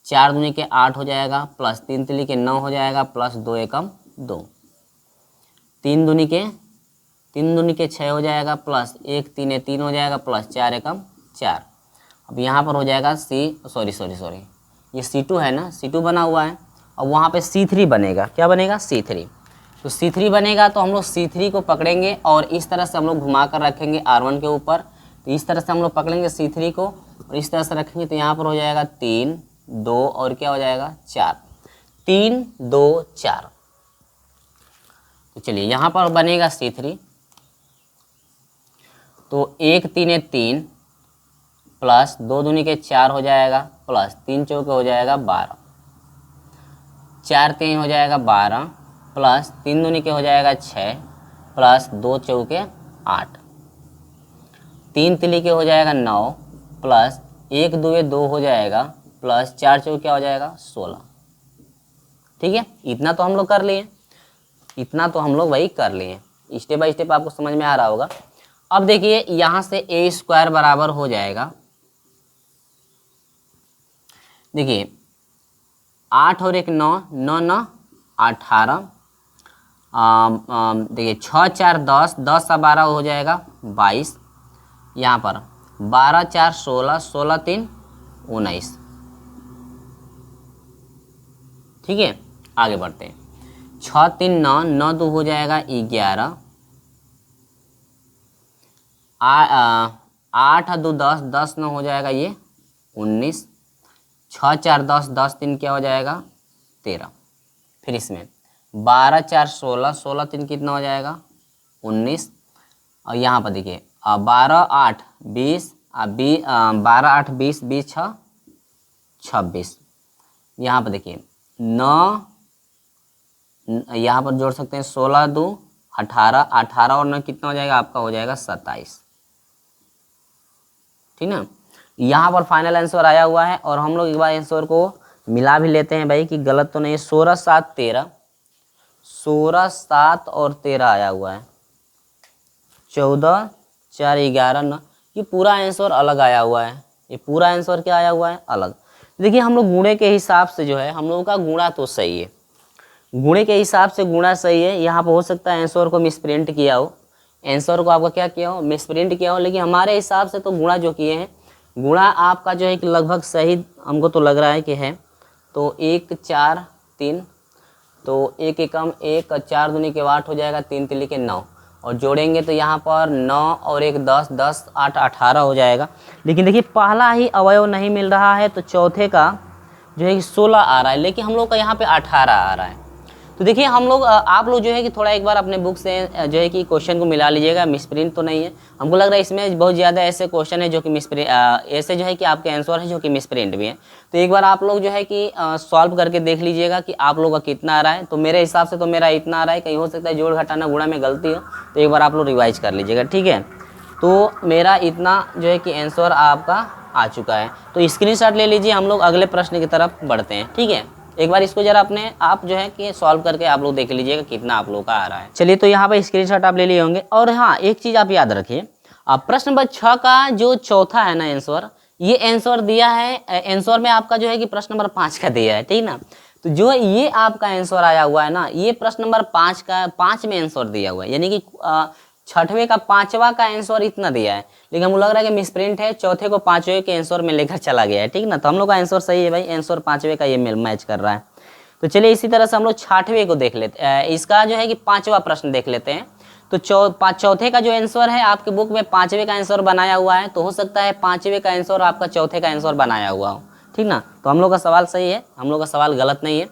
4 दूनी के 8 हो जाएगा प्लस 3 तिली के 9 हो जाएगा प्लस 2 एकम 2, 3 दूनी के 6 हो जाएगा प्लस 1 3 3 हो जाएगा प्लस 4 एकम 4। अब यहाँ पर हो जाएगा सॉरी ये C2 है ना, C2 बना हुआ है, अब वहाँ पे C3 बनेगा, क्या बनेगा C3। तो C3 बनेगा तो हम लोग C3 को पकड़ेंगे और इस तरह से हम लोग घुमा कर रखेंगे R1 के ऊपर, तो इस तरह से हम लोग पकड़ेंगे C3 को और इस तरह से रखेंगे तो यहाँ पर हो जाएगा 3 2 और क्या हो जाएगा 4, 3 2 4। तो चलिए यहाँ पर बनेगा C3, तो 1 3 3 प्लस 2 दूनी के 4 हो जाएगा प्लस 3 चौके हो जाएगा 12, 4 3 हो जाएगा 12 प्लस 3 दूनी के हो जाएगा 6 प्लस 2 चौके 8, 3 तिली के हो जाएगा 9 प्लस 1 2 2 हो जाएगा प्लस 4 चौके क्या हो जाएगा 16। ठीक है, इतना तो हम लोग कर लिए, इतना तो हम लोग वही कर लिए, स्टेप बाय स्टेप आपको समझ में आ रहा होगा। अब देखिए यहाँ से A² बराबर हो जाएगा, देखिए 8 और 1 9 9 9 18, देखिए 6 4 10 10 और 12 हो जाएगा 22, यहाँ पर 12 4 16 16 3 19। ठीक है, आगे बढ़ते हैं, 6 3 9 9 2 हो जाएगा 11, 8 2 10 10 9 हो जाएगा ये 19, 6 4 10 10 3 क्या हो जाएगा 13। फिर इसमें 12 4 16 16 3 कितना हो जाएगा 19, और यहाँ पर देखिए 12 8 20 12 8 20 20 6 26, यहाँ पर देखिए 9, यहाँ पर जोड़ सकते हैं 16 2 18 18 और 9 कितना हो जाएगा आपका हो जाएगा 27। ठीक ना, यहाँ पर फाइनल आंसर आया हुआ है और हम लोग एक बार आंसर को मिला भी लेते हैं भाई कि गलत तो नहीं। 16 7 13, 16 7 और 13 आया हुआ है, 14 4 11 9, ये पूरा आंसर अलग आया हुआ है, ये पूरा आंसर क्या आया हुआ है अलग। देखिए हम लोग गुणे के हिसाब से जो है हम लोगों का गुणा तो सही है, गुणे के हिसाब से गुणा सही है। यहाँ पर हो सकता है आंसर को मिसप्रिंट किया हो, आंसर को आपका क्या किया हो मिसप्रिंट किया हो, लेकिन हमारे हिसाब से तो गुणा जो किए हैं, गुणा आपका जो है कि लगभग सही हमको तो लग रहा है कि है। तो 1 4 3, तो 1 एकम 1 4 दूनी के 8 हो जाएगा, 3 तिली के 9, और जोड़ेंगे तो यहाँ पर 9 और 1 10 10 8 18 हो जाएगा। लेकिन देखिए पहला ही अवयव नहीं मिल रहा है तो चौथे का जो है कि 16 आ रहा है, लेकिन हम लोग का यहाँ पे 18 आ रहा है। तो देखिए हम लोग आप लोग जो है कि थोड़ा एक बार अपने बुक से जो है कि क्वेश्चन को मिला लीजिएगा, मिसप्रिंट तो नहीं है। हमको लग रहा है इसमें बहुत ज़्यादा ऐसे क्वेश्चन है जो कि मिसप्रिंट ऐसे जो है कि आपके आंसर है जो कि मिसप्रिंट भी है। तो एक बार आप लोग जो है कि सॉल्व करके देख लीजिएगा कि आप लोग का कितना आ रहा है। तो मेरे हिसाब से तो मेरा इतना आ रहा है, कहीं हो सकता है जोड़ घटाना गुणा में गलती हो, तो एक बार आप लोग रिवाइज कर लीजिएगा। ठीक है, तो मेरा इतना जो है कि आंसर आपका आ चुका है। तो स्क्रीनशॉट ले लीजिए, हम लोग अगले प्रश्न की तरफ बढ़ते हैं। ठीक है, एक बार इसको जरा अपने आप जो है कि सॉल्व करके आप लोग देख लीजिएगा कितना आप लोग का आ रहा है। चलिए, तो यहाँ पर स्क्रीनशॉट आप ले लिए होंगे। और हाँ, एक चीज़ आप याद रखिए, प्रश्न नंबर 6 का जो चौथा है ना आंसर, ये आंसर दिया है, आंसर में आपका जो है कि प्रश्न नंबर 5 का दिया है। ठीक ना, तो जो ये आपका आंसर आया हुआ है ना, ये प्रश्न नंबर 5 में आंसर दिया हुआ है, यानी कि छठवें का 5वां का आंसर इतना दिया है, लेकिन हमको लग रहा है कि मिसप्रिंट है, चौथे को 5वें के आंसर में लेकर चला गया है, ठीक ना। तो हम लोग का आंसर सही है भाई, आंसर 5वें का ये मैच कर रहा है। तो चलिए इसी तरह से हम लोग 6वें को देख लेते हैं, इसका जो है कि 5वां प्रश्न देख लेते हैं। तो चौथे का जो आंसर है आपके बुक में 5वें का आंसर बनाया हुआ है, तो हो सकता है 5वें का आंसर आपका चौथे का आंसर बनाया हुआ हो, ठीक ना। तो हम लोग का सवाल सही है, हम लोग का सवाल गलत नहीं है।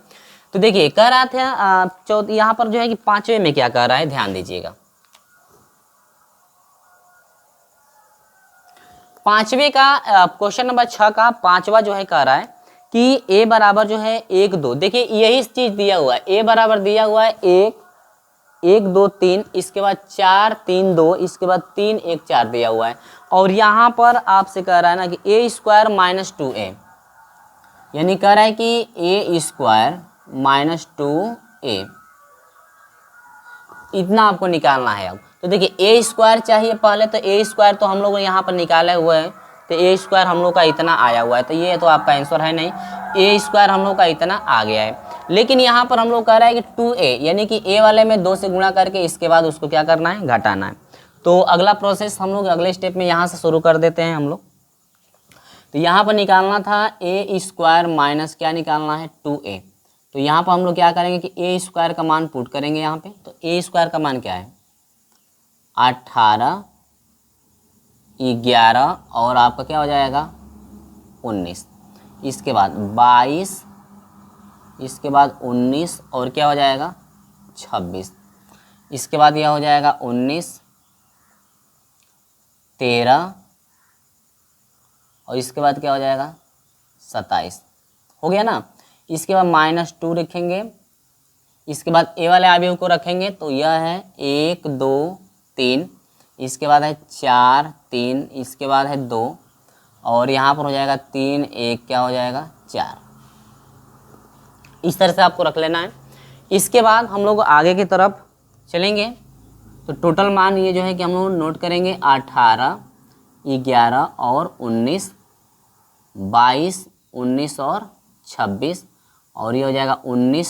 तो देखिए कह रहा था यहाँ पर जो है कि 5वें में क्या कह रहा है, ध्यान दीजिएगा। 5वें का क्वेश्चन नंबर 6 का 5वां जो है कह रहा है कि a बराबर जो है 1 2, देखिए यही चीज दिया हुआ है, a बराबर दिया हुआ है 1 1 2 3, इसके बाद 4 3 2, इसके बाद 3 1 4 दिया हुआ है। और यहाँ पर आपसे कह रहा है ना कि a स्क्वायर माइनस 2a, यानी कह रहा है कि a स्क्वायर माइनस 2a, इतना आपको निकालना है। अब तो देखिए ए स्क्वायर चाहिए पहले, तो ए स्क्वायर तो हम लोग यहाँ पर निकाले हुए हैं, तो ए स्क्वायर हम लोग का इतना आया हुआ है, तो ये तो आपका आंसर है नहीं, ए स्क्वायर हम लोग का इतना आ गया है। लेकिन यहाँ पर हम लोग कह रहा है कि 2a, यानी कि ए वाले में 2 से गुणा करके इसके बाद उसको क्या करना है, घटाना है। तो अगला प्रोसेस हम लोग अगले स्टेप में यहाँ से शुरू कर देते हैं हम लोग। तो यहाँ पर निकालना था ए स्क्वायर माइनस क्या निकालना है, 2a। तो यहाँ पर हम लोग क्या करेंगे कि ए स्क्वायर का मान पुट करेंगे यहाँ पे। तो ए स्क्वायर का मान क्या है, 18 11 और आपका क्या हो जाएगा 19, इसके बाद 22, इसके बाद 19 और क्या हो जाएगा 26, इसके बाद यह हो जाएगा 19 13 और इसके बाद क्या हो जाएगा 27, हो गया ना। इसके बाद -2 रखेंगे, इसके बाद ए वाले अवयव को रखेंगे, तो यह है 1 2 3, इसके बाद है 4 3, इसके बाद है 2 और यहाँ पर हो जाएगा 3 1 क्या हो जाएगा 4। इस तरह से आपको रख लेना है। इसके बाद हम लोग आगे की तरफ चलेंगे, तो टोटल मान ये जो है कि हम लोग नोट करेंगे 18 11 और 19 22 19 और 26 और ये हो जाएगा 19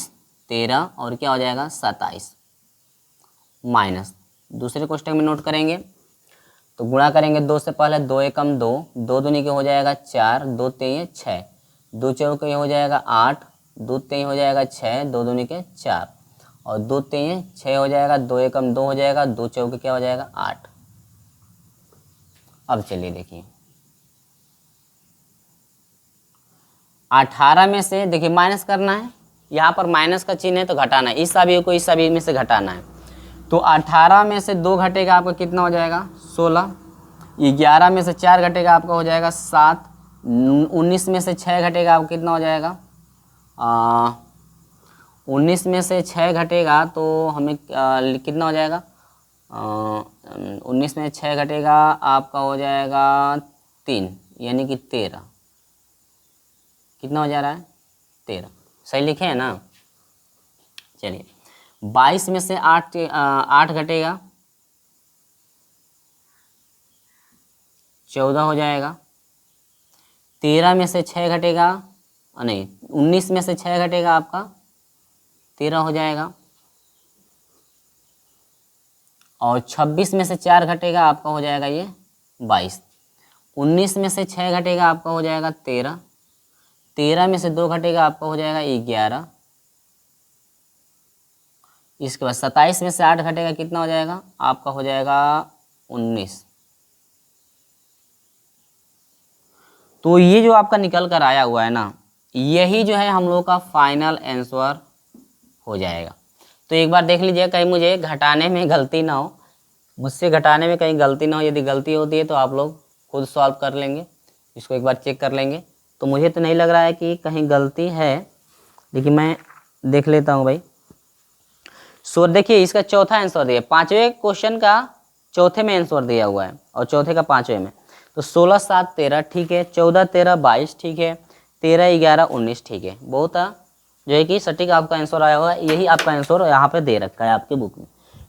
13 और क्या हो जाएगा 27 माइनस दूसरे कोष्टक में नोट करेंगे। तो गुणा करेंगे 2 से पहले 2 एकम 2, 2 दूनी के हो जाएगा 4, 2 तेई 6, 2 चौके हो जाएगा 8, 2 तेई हो जाएगा 6, 2 दूनी के 4 और 2 तेई 6 हो जाएगा, 2 एकम 2 हो जाएगा, 2 चौके क्या हो जाएगा 8। अब चलिए देखिए 18 में से देखिए माइनस करना है, यहाँ पर माइनस का चिन्ह है तो घटाना है, इस अवयव को इस अवयव में से घटाना है। तो 18 में से 2 घटेगा आपका कितना हो जाएगा 16, 11 में से 4 घटेगा आपका हो जाएगा 7, 19 में से 6 घटेगा आपका कितना हो जाएगा 19 में से 6 घटेगा तो हमें कितना हो जाएगा 19 में 6 घटेगा आपका हो जाएगा 3, यानी कि 13, कितना हो जा रहा है 13, सही लिखे हैं ना। चलिए 22 में से 8 घटेगा 14 हो जाएगा, 13 में से 6 घटेगा नहीं 19 में से 6 घटेगा आपका 13 हो जाएगा और 26 में से 4 घटेगा आपका हो जाएगा ये 22, 19 में से 6 घटेगा आपका हो जाएगा 13, 13 में से 2 घटेगा आपका हो जाएगा 11, इसके बाद 27 में से 8 घटेगा कितना हो जाएगा आपका हो जाएगा 19। तो ये जो आपका निकल कर आया हुआ है ना, यही जो है हम लोग का फाइनल आंसर हो जाएगा। तो एक बार देख लीजिए कहीं मुझे घटाने में गलती ना हो, मुझसे घटाने में कहीं गलती ना हो, यदि गलती होती है तो आप लोग खुद सॉल्व कर लेंगे, इसको एक बार चेक कर लेंगे। तो मुझे तो नहीं लग रहा है कि कहीं गलती है, लेकिन मैं देख लेता हूँ भाई। सो देखिए इसका चौथा आंसर दिया, 5वें क्वेश्चन का चौथे में आंसर दिया हुआ है और चौथे का 5वें में। तो 16 7 13 ठीक है, 14 13 22 ठीक है, 13 11 19 ठीक है। बहुत जो है कि सटीक आपका आंसर आया हुआ है, यही आपका आंसर यहाँ पे दे रखा है आपके बुक में।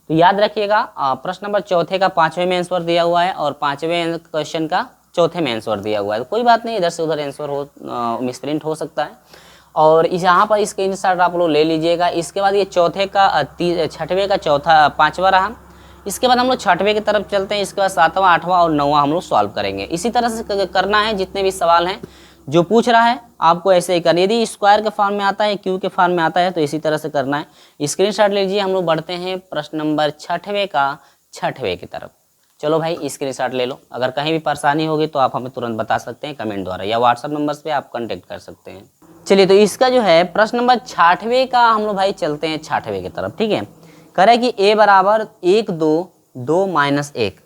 तो याद रखिएगा प्रश्न नंबर चौथे का 5वें में आंसर दिया हुआ है और 5वें क्वेश्चन का चौथे में आंसर दिया हुआ है। कोई बात नहीं, इधर से उधर आंसर हो मिसप्रिंट हो सकता है। और इस यहाँ पर स्क्रीनशॉट आप लोग ले लीजिएगा। इसके बाद ये छठवें का चौथा पाँचवा रहा। इसके बाद हम लोग छठवें की तरफ चलते हैं। इसके बाद सातवां, आठवां और नौवां हम लोग सॉल्व करेंगे। इसी तरह से करना है, जितने भी सवाल हैं जो पूछ रहा है आपको ऐसे ही करना। यदि स्क्वायर के फॉर्म में आता है, क्यू के फॉर्म में आता है, तो इसी तरह से करना है। स्क्रीनशॉट लीजिए। हम लोग बढ़ते हैं प्रश्न नंबर छठवें की तरफ। चलो भाई स्क्रीनशॉट ले लो। अगर कहीं भी परेशानी होगी तो आप हमें तुरंत बता सकते हैं कमेंट द्वारा, या व्हाट्सएप नंबर्स पे आप कांटेक्ट कर सकते हैं। चलिए, तो इसका जो है प्रश्न नंबर छठवें का हम लोग भाई चलते हैं छठवें की तरफ। ठीक है, करें कि a बराबर 1 2 2 - 1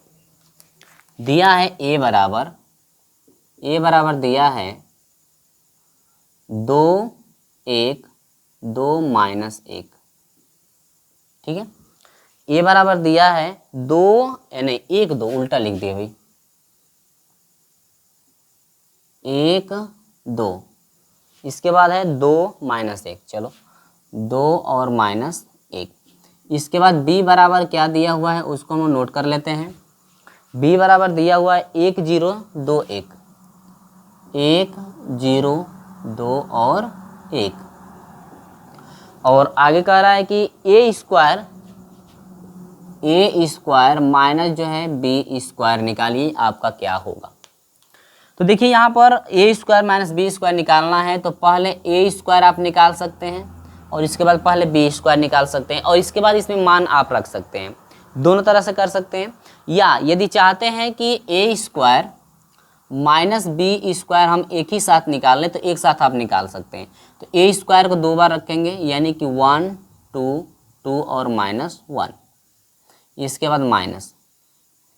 दिया है। a बराबर दिया है 2 1 2 - 1। ठीक है, a बराबर दिया है 2 यानी 1 2, उल्टा लिख दिए भाई, 1 2। इसके बाद है 2 - 1। चलो 2 और -1। इसके बाद b बराबर क्या दिया हुआ है उसको हम नोट कर लेते हैं। b बराबर दिया हुआ है 1 0 2 1, 1 0 2 और 1। और आगे कह रहा है कि a स्क्वायर माइनस जो है b स्क्वायर निकालिए, आपका क्या होगा। तो देखिए यहाँ पर a square minus b square निकालना है, तो पहले a स्क्वायर आप निकाल सकते हैं और इसके बाद पहले b स्क्वायर निकाल सकते हैं, और इसके बाद इसमें मान आप रख सकते हैं। दोनों तरह से कर सकते हैं, या यदि चाहते हैं कि a square minus b square हम एक ही साथ निकाल लें तो एक साथ आप निकाल सकते हैं। तो a स्क्वायर को 2 बार रखेंगे, यानी कि 1 2 2 और -1। इसके बाद माइनस,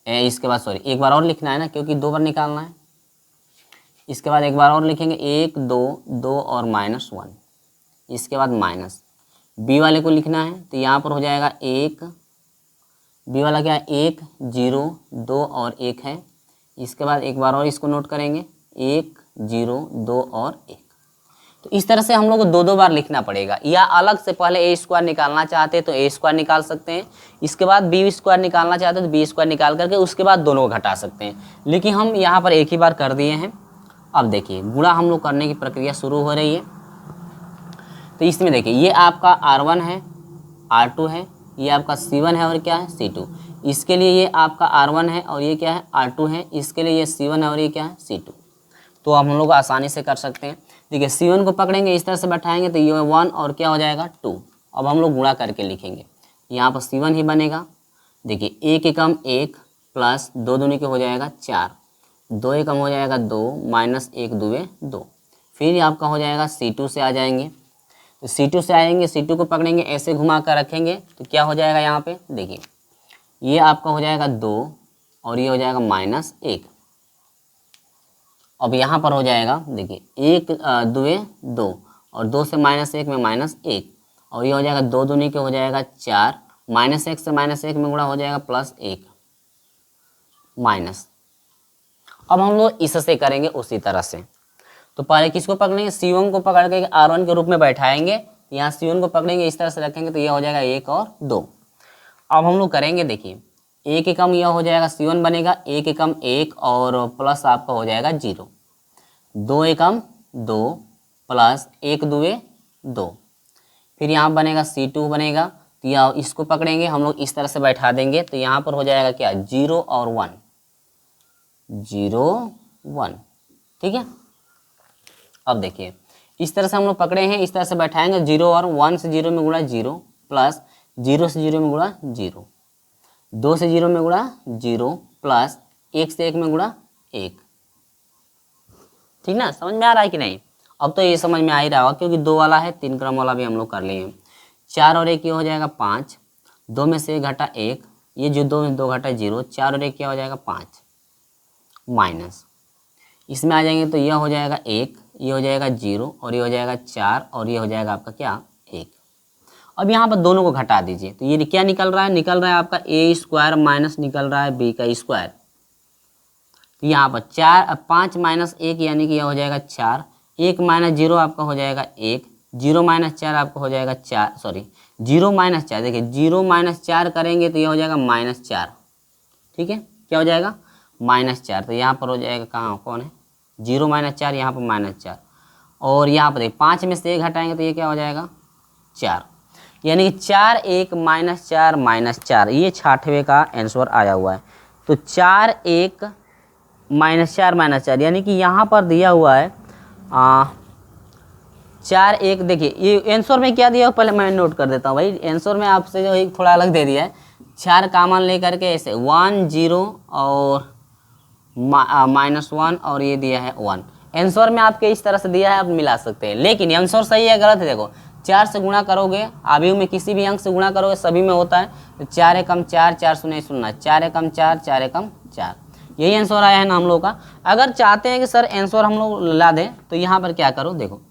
इसके बाद सॉरी एक बार और लिखना है ना, क्योंकि 2 बार निकालना है। इसके बाद एक बार और लिखेंगे 1 2 2 और -1। इसके बाद माइनस b वाले को लिखना है, तो यहाँ पर हो जाएगा 1, b वाला क्या है 1 0 2 और 1 है। इसके बाद एक बार और इसको नोट करेंगे 1 0 2 और 1। तो इस तरह से हम लोग को 2 बार लिखना पड़ेगा, या अलग से पहले a स्क्वायर निकालना चाहते हैं तो a स्क्वायर निकाल सकते हैं। इसके बाद b स्क्वायर निकालना चाहते हैं तो b स्क्वायर निकाल करके उसके बाद दोनों को घटा सकते हैं। लेकिन हम यहाँ पर एक ही बार कर दिए हैं। अब देखिए गुणा हम लोग करने की प्रक्रिया शुरू हो रही है। तो इसमें देखिए ये आपका R1 है, R2 है, ये आपका C1 है और क्या है C2। इसके लिए ये आपका R1 है और ये क्या है R2 है। इसके लिए ये C1 है और ये क्या है C2। तो हम लोग आसानी से कर सकते हैं। देखिए C1 को पकड़ेंगे, इस तरह से बैठाएंगे तो ये 1 और क्या हो जाएगा 2। अब हम लोग गुणा करके लिखेंगे, यहाँ पर C1 ही बनेगा। देखिए 1 एकम 1 प्लस 2 दूनी के हो जाएगा 4, 2 एकम हो जाएगा 2 माइनस 1 दुए 2। फिर आपका हो जाएगा C2 से आ जाएंगे, तो C2 से आएंगे, C2 को पकड़ेंगे, ऐसे घुमा कर रखेंगे तो क्या हो जाएगा यहाँ पे देखिए ये आपका हो जाएगा 2 और ये हो जाएगा -1। अब यहाँ पर हो जाएगा देखिए 1 दुए 2 और 2 से -1 में -1, और ये हो जाएगा 2 दूनी के हो जाएगा 4, -1 से -1 में गुणा हो जाएगा +1 माइनस। अब हम लोग इससे करेंगे उसी तरह से। तो पहले किसको पकड़ेंगे C1 को पकड़ के R1 के रूप में बैठाएंगे, यहाँ C1 को पकड़ेंगे, इस तरह से रखेंगे तो यह हो जाएगा 1 और 2। अब हम लोग करेंगे देखिए 1 एकम यह हो जाएगा C1 बनेगा 1 एकम 1 और प्लस आपका हो जाएगा 0, 2 एकम 2 प्लस 1 दुए 2। फिर यहाँ बनेगा C2 बनेगा, तो यहाँ इसको पकड़ेंगे हम लोग, इस तरह से बैठा देंगे तो यहाँ पर हो जाएगा क्या 0 और 1, 0 1। ठीक है, अब देखिए इस तरह से हम लोग पकड़े हैं, इस तरह से बैठाएंगे 0 और 1 से 0 में गुणा 0 प्लस 0 से 0 में गुणा 0, 2 से 0 में गुणा 0 प्लस 1 से 1 में गुणा 1। ठीक ना, समझ में आ रहा है कि नहीं। अब तो ये समझ में आ ही रहा होगा क्योंकि 2 वाला है, 3 क्रम वाला भी हम लोग कर लिए। 4 और 1 ये हो जाएगा 5, 2 में से 1 घटा 1, ये जो 2 में 2 घटा 0, 4 और 1 क्या हो जाएगा 5 माइनस। इसमें आ जाएंगे तो यह हो जाएगा 1, ये हो जाएगा 0 और ये हो जाएगा 4 और ये हो जाएगा आपका क्या 1। अब यहाँ पर दोनों को घटा दीजिए तो ये क्या निकल रहा है, निकल रहा है आपका a स्क्वायर माइनस निकल रहा है b का स्क्वायर। तो यहाँ पर 5 माइनस 1 यानी कि यह हो जाएगा 4, 1 माइनस 0 आपका हो जाएगा 1, 0 माइनस 4 आपका हो जाएगा 4, सॉरी 0 माइनस 4, देखिए 0 माइनस 4 करेंगे तो यह हो जाएगा -4। ठीक है, क्या हो जाएगा -4। तो यहाँ पर हो जाएगा कहाँ कौन है 0 माइनस 4, यहाँ पर -4, और यहाँ पर 5 में से 1 हटाएंगे तो ये क्या हो जाएगा 4, यानी कि 4 1 -4 -4, ये 6वें का आंसर आया हुआ है। तो 4 1 -4 -4, यानी कि यहाँ पर दिया हुआ है 4 1, देखिए ये आंसर में क्या दिया है पहले मैं नोट कर देता हूँ भाई। आंसर में आपसे जो है थोड़ा अलग दे दिया है, 4 कॉमन लेकर के ऐसे 1 0 और -1 और ये दिया है 1। आंसर में आपके इस तरह से दिया है, आप मिला सकते हैं, लेकिन आंसर सही है गलत है देखो। 4 से गुणा करोगे, आव्यूह में किसी भी अंक से गुणा करोगे सभी में होता है, तो 4 एकम 4 4 शून्य 0, 4 एकम 4 4 एकम 4, यही आंसर आया है ना हम लोग का। अगर चाहते हैं कि सर आंसर हम लोग ला दें तो यहाँ पर क्या करो, देखो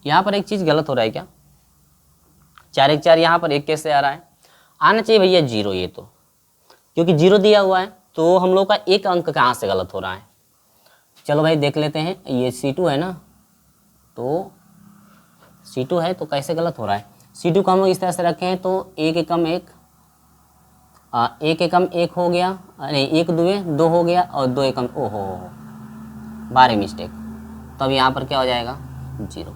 यहाँ पर एक चीज़ गलत हो रहा है क्या, 4 1 4 यहाँ पर 1 कैसे आ रहा है, आना चाहिए भैया 0, ये तो क्योंकि 0 दिया हुआ है तो हम लोग का एक अंक कहाँ से गलत हो रहा है। चलो भाई देख लेते हैं, ये C2 है ना, तो C2 है तो कैसे गलत हो रहा है। C2 को हम लोग इस तरह से रखे हैं तो 1 एकम 1, 1 एकम 1 हो गया, नहीं 1 दुए 2 हो गया और 2 एकम ओहो 12 मिस्टेक, तब यहाँ पर क्या हो जाएगा 0।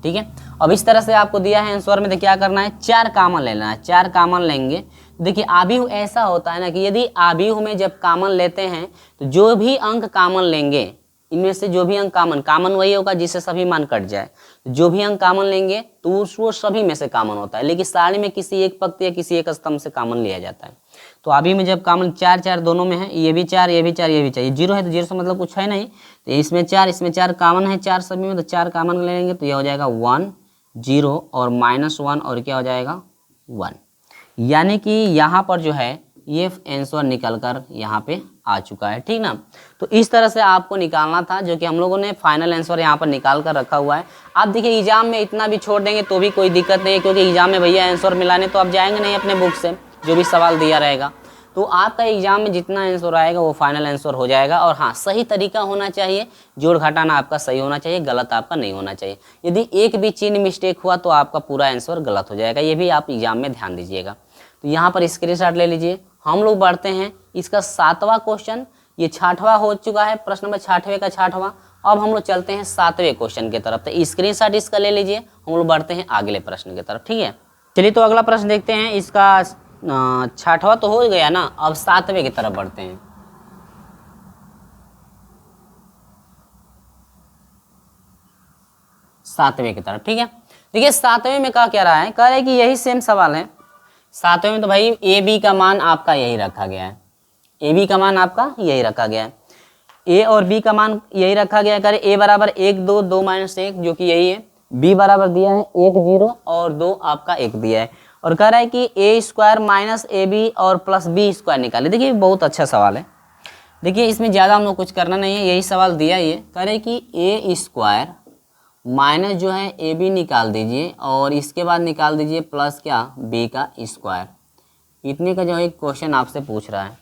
ठीक है, अब इस तरह से आपको दिया है आंसर में, तो क्या करना है 4 कॉमन लेना है। 4 कॉमन लेंगे, देखिए आव्यूह ऐसा होता है ना कि यदि आव्यूह में जब कॉमन लेते हैं तो जो भी अंक कॉमन लेंगे, इनमें से जो भी अंक कॉमन वही होगा जिससे सभी मान कट जाए, जो भी अंक कॉमन लेंगे तो वो सभी में से कॉमन होता है, लेकिन सारणी में किसी एक पंक्ति या किसी एक स्तंभ से कॉमन लिया जाता है। तो अभी में जब कॉमन 4 4 दोनों में है, ये भी 4 ये भी 4 ये भी 4, ये 0 है तो 0 से मतलब कुछ है नहीं, तो इसमें 4 कॉमन है 4 सभी में, तो 4 कॉमन लेंगे तो ये हो जाएगा 1 0 और -1 और क्या हो जाएगा 1, यानी कि यहाँ पर जो है ये आंसर निकल कर यहाँ पे आ चुका है। ठीक ना, तो इस तरह से आपको निकालना था, जो कि हम लोगों ने फाइनल आंसर यहाँ पर निकाल कर रखा हुआ है। आप देखिए एग्जाम में इतना भी छोड़ देंगे तो भी कोई दिक्कत नहीं है, क्योंकि एग्जाम में भैया आंसर मिलाने तो आप जाएंगे नहीं अपने बुक से, जो भी सवाल दिया रहेगा, तो आपका एग्जाम में जितना आंसर आएगा वो फाइनल आंसर हो जाएगा। और हाँ, सही तरीका होना चाहिए, जोड़ घटाना आपका सही होना चाहिए, गलत आपका नहीं होना चाहिए। यदि एक भी चिन्ह मिस्टेक हुआ तो आपका पूरा आंसर गलत हो जाएगा, ये भी आप एग्जाम में ध्यान दीजिएगा। तो यहाँ पर स्क्रीनशॉट ले लीजिए। हम लोग बढ़ते हैं इसका 7वां क्वेश्चन, ये 6वां हो चुका है, प्रश्न नंबर 6वें का 6वां। अब हम लोग चलते हैं 7वें क्वेश्चन की तरफ, तो स्क्रीनशॉट इसका ले लीजिए। हम लोग बढ़ते हैं अगले प्रश्न की तरफ। ठीक है, चलिए तो अगला प्रश्न देखते हैं। इसका 6वां तो हो गया ना, अब 7वें की तरफ बढ़ते हैं। सातवें की तरफ, ठीक है। देखिए 7वें में क्या रहा है, कह रहा है कि यही सेम सवाल है। 7वें में तो भाई ए बी का मान आपका यही रखा गया है, ए बी का मान आपका यही रखा गया है, ए और बी का मान यही रखा गया है। कह रहे ए बराबर 1 2 2 -1 जो कि यही है, बी बराबर दिया है 1 0 और 2 आपका 1 दिया है, और कह रहा है कि ए स्क्वायर माइनस ए बी और प्लस बी स्क्वायर निकाले। देखिए बहुत अच्छा सवाल है, देखिए इसमें ज़्यादा हम लोग कुछ करना नहीं है, यही सवाल दिया ये। कह रहे कि ए स्क्वायर माइनस जो है ए बी निकाल दीजिए और इसके बाद निकाल दीजिए प्लस क्या बी का स्क्वायर। इतने का जो है क्वेश्चन आपसे पूछ रहा है,